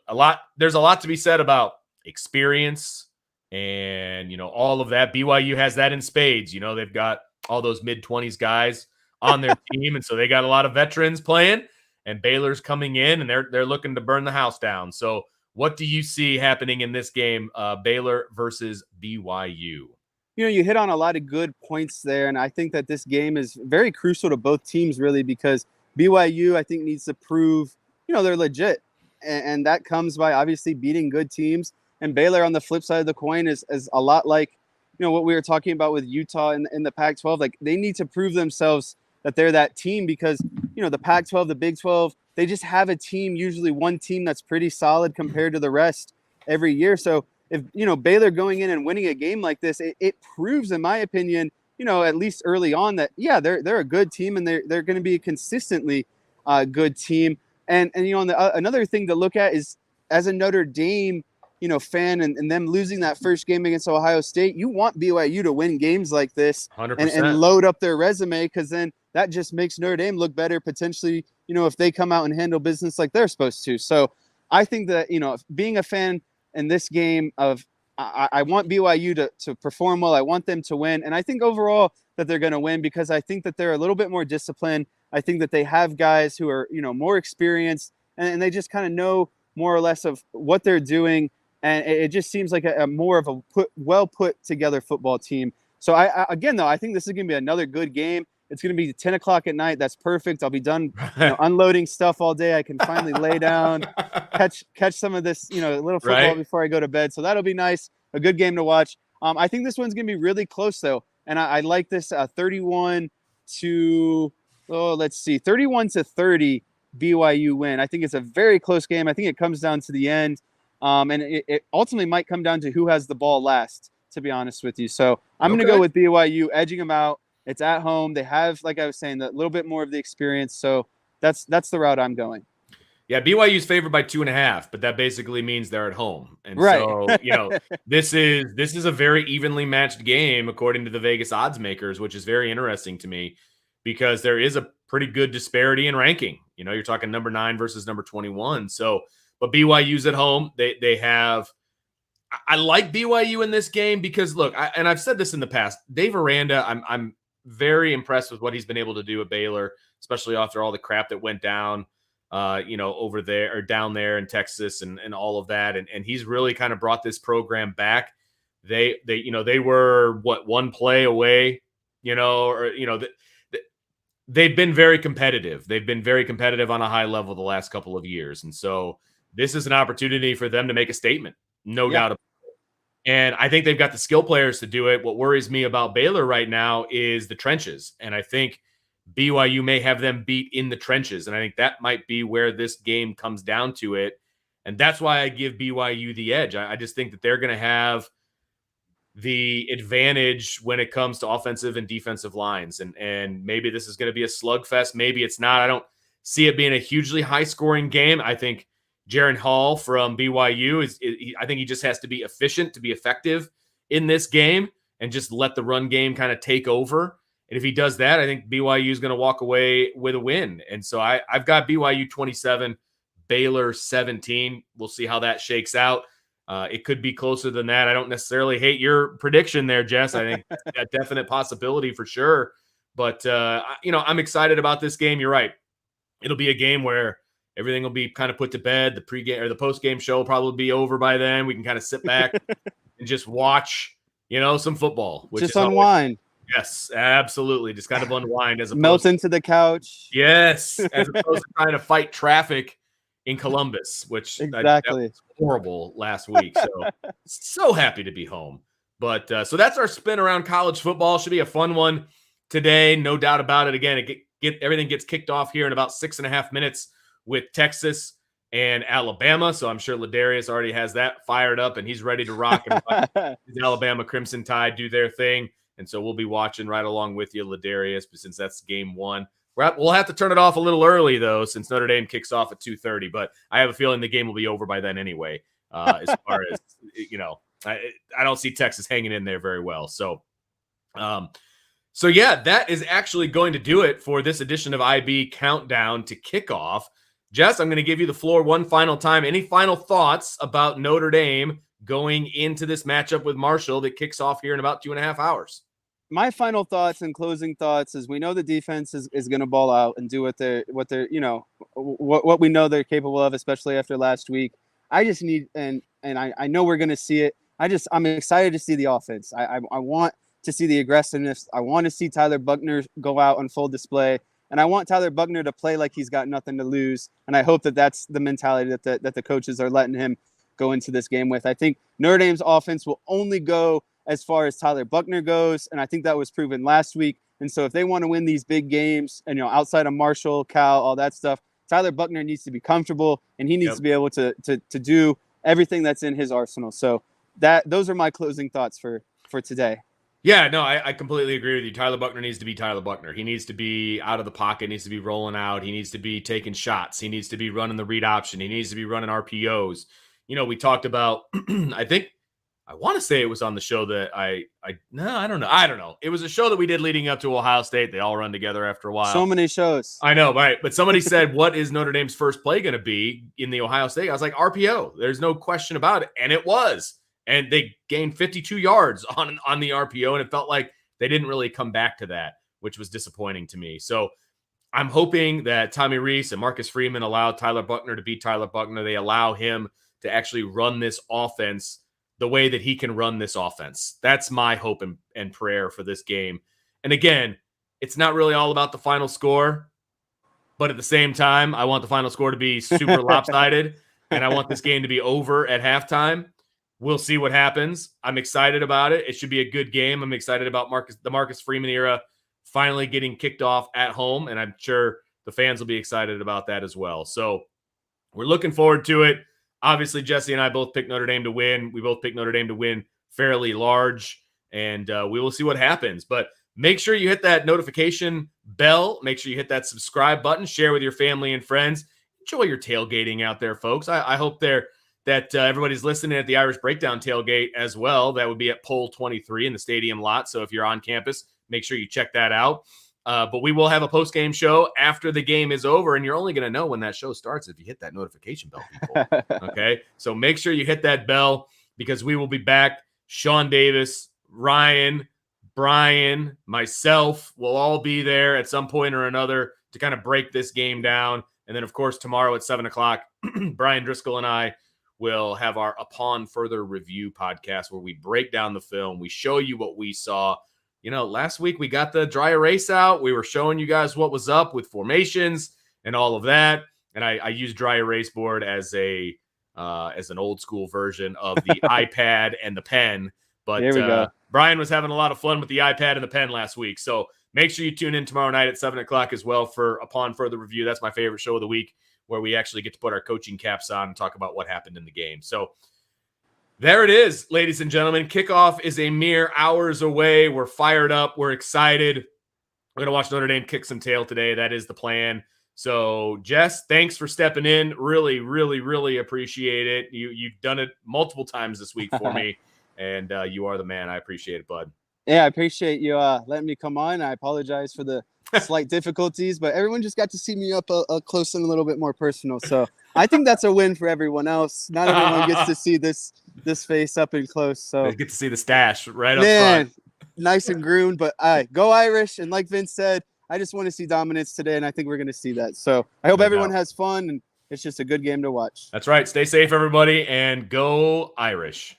there's a lot to be said about experience and, all of that. BYU has that in spades. They've got all those mid-20s guys on their team, and so they got a lot of veterans playing, and Baylor's coming in, and they're looking to burn the house down. So what do you see happening in this game, Baylor versus BYU? You hit on a lot of good points there, and I think that this game is very crucial to both teams, really, because BYU, I think, needs to prove, they're legit, and that comes by obviously beating good teams. And Baylor, on the flip side of the coin, is a lot like, what we were talking about with Utah in the Pac-12. Like, they need to prove themselves that they're that team because, the Pac-12, the Big 12, they just have a team, usually one team that's pretty solid compared to the rest every year. So if, Baylor going in and winning a game like this, it proves, in my opinion, at least early on that, yeah, they're a good team and they're going to be a consistently good team. And another thing to look at is, as a Notre Dame, fan and them losing that first game against Ohio State, you want BYU to win games like this and load up their resume, because then that just makes Notre Dame look better potentially, if they come out and handle business like they're supposed to. So I think that, being a fan in this game of I want BYU to perform well. I want them to win. And I think overall that they're going to win because I think that they're a little bit more disciplined. I think that they have guys who are, more experienced and they just kind of know more or less of what they're doing. And it just seems like a more of a well put together football team. So I think this is going to be another good game. It's going to be 10 o'clock at night. That's perfect. I'll be done unloading stuff all day. I can finally lay down, catch some of this, little football before I go to bed. So that'll be nice. A good game to watch. I think this one's going to be really close, though. And I like this 31 to 30 BYU win. I think it's a very close game. I think it comes down to the end. And it ultimately might come down to who has the ball last, to be honest with you. So I'm going to go with BYU, edging them out. It's at home. They have, like I was saying, a little bit more of the experience. So that's the route I'm going. Yeah, BYU's favored by 2.5, but that basically means they're at home. And so, this is a very evenly matched game according to the Vegas odds makers, which is very interesting to me because there is a pretty good disparity in ranking. You're talking number 9 versus number 21. So, but BYU's at home. They have – I like BYU in this game because, look, and I've said this in the past, Dave Aranda, I'm very impressed with what he's been able to do at Baylor, especially after all the crap that went down, over there or down there in Texas and all of that. And he's really kind of brought this program back. They were one play away, they've been very competitive. They've been very competitive on a high level the last couple of years. And so this is an opportunity for them to make a statement, no doubt about it. And I think they've got the skill players to do it. What worries me about Baylor right now is the trenches. And I think BYU may have them beat in the trenches. And I think that might be where this game comes down to it. And that's why I give BYU the edge. I just think that they're going to have the advantage when it comes to offensive and defensive lines. And maybe this is going to be a slugfest. Maybe it's not. I don't see it being a hugely high-scoring game. I think Jaren Hall from BYU I think he just has to be efficient to be effective in this game and just let the run game kind of take over. And if he does that, I think BYU is going to walk away with a win. And so I've got BYU 27, Baylor 17. We'll see how that shakes out. It could be closer than that. I don't necessarily hate your prediction there, Jess. I think a definite possibility for sure. But, I'm excited about this game. You're right. It'll be a game where everything will be kind of put to bed. The pregame or the postgame show will probably be over by then. We can kind of sit back and just watch, some football. Just unwind. Yes, absolutely. Just kind of unwind as melt into the couch. Yes, as opposed to trying to fight traffic in Columbus, which that was horrible last week. So happy to be home. But so that's our spin around college football. Should be a fun one today, no doubt about it. Again, everything gets kicked off here in about 6.5 minutes with Texas and Alabama. So I'm sure Ladarius already has that fired up, and he's ready to rock and watch the Alabama Crimson Tide do their thing. And so we'll be watching right along with you, Ladarius, but since that's game one. We'll have to turn it off a little early, though, since Notre Dame kicks off at 2:30. But I have a feeling the game will be over by then anyway, as far as, I don't see Texas hanging in there very well. So yeah, that is actually going to do it for this edition of IB Countdown to Kickoff. Jess, I'm going to give you the floor one final time. Any final thoughts about Notre Dame going into this matchup with Marshall that kicks off here in about 2.5 hours? My final thoughts and closing thoughts is we know the defense is going to ball out and do what we know they're capable of, especially after last week. I just need, and I know we're going to see it. I'm excited to see the offense. I want to see the aggressiveness. I want to see Tyler Buckner go out on full display, and I want Tyler Buckner to play like he's got nothing to lose. And I hope that that's the mentality that the coaches are letting him go into this game with. I think Notre Dame's offense will only go as far as Tyler Buckner goes, and I think that was proven last week. And so if they want to win these big games, and outside of Marshall, Cal, all that stuff, Tyler Buckner needs to be comfortable, and he needs to be able to do everything that's in his arsenal. So those are my closing thoughts for today. Yeah, no, I completely agree with you. Tyler Buckner needs to be Tyler Buckner. He needs to be out of the pocket, needs to be rolling out. He needs to be taking shots. He needs to be running the read option. He needs to be running RPOs. We talked about, I want to say it was on the show that I don't know. It was a show that we did leading up to Ohio State. They all run together after a while. So many shows. I know, right? But somebody said, what is Notre Dame's first play going to be in the Ohio State? I was like, RPO. There's no question about it. And it was. And they gained 52 yards on the RPO, and it felt like they didn't really come back to that, which was disappointing to me. So I'm hoping that Tommy Rees and Marcus Freeman allow Tyler Buckner to be Tyler Buckner. They allow him to actually run this offense the way that he can run this offense. That's my hope and prayer for this game. And again, it's not really all about the final score, but at the same time, I want the final score to be super lopsided, and I want this game to be over at halftime. We'll see what happens. I'm excited about it. It should be a good game. I'm excited about the Marcus Freeman era finally getting kicked off at home, and I'm sure the fans will be excited about that as well. So we're looking forward to it. Obviously, Jesse and I both picked Notre Dame to win. We both picked Notre Dame to win fairly large, and we will see what happens. But make sure you hit that notification bell. Make sure you hit that subscribe button. Share with your family and friends. Enjoy your tailgating out there, folks. I hope that everybody's listening at the Irish Breakdown tailgate as well. That would be at Pole 23 in the stadium lot. So if you're on campus, make sure you check that out. But we will have a post-game show after the game is over, and you're only going to know when that show starts if you hit that notification bell, people. Okay? So make sure you hit that bell because we will be back. Sean Davis, Ryan, Brian, myself will all be there at some point or another to kind of break this game down. And then, of course, tomorrow at 7 o'clock, Brian Driscoll and I will have our Upon Further Review podcast where we break down the film. We show you what we saw. Last week we got the dry erase out. We were showing you guys what was up with formations and all of that. And I used dry erase board as an old school version of the iPad and the pen. But there we go. Brian was having a lot of fun with the iPad and the pen last week. So make sure you tune in tomorrow night at 7 o'clock as well for Upon Further Review. That's my favorite show of the week, where we actually get to put our coaching caps on and talk about what happened in the game. So there it is, ladies and gentlemen. Kickoff is a mere hours away. We're fired up. We're excited. We're going to watch Notre Dame kick some tail today. That is the plan. So, Jess, thanks for stepping in. Really, really, really appreciate it. You've done it multiple times this week for me, and you are the man. I appreciate it, bud. Yeah, I appreciate you letting me come on. I apologize for the slight difficulties, but everyone just got to see me up close and a little bit more personal. So I think that's a win for everyone else. Not everyone gets to see this face up and close. So they get to see the stash right up front. Nice and groomed, but go Irish. And like Vince said, I just want to see dominance today, and I think we're going to see that. So I hope everyone has fun, and it's just a good game to watch. That's right. Stay safe, everybody, and go Irish.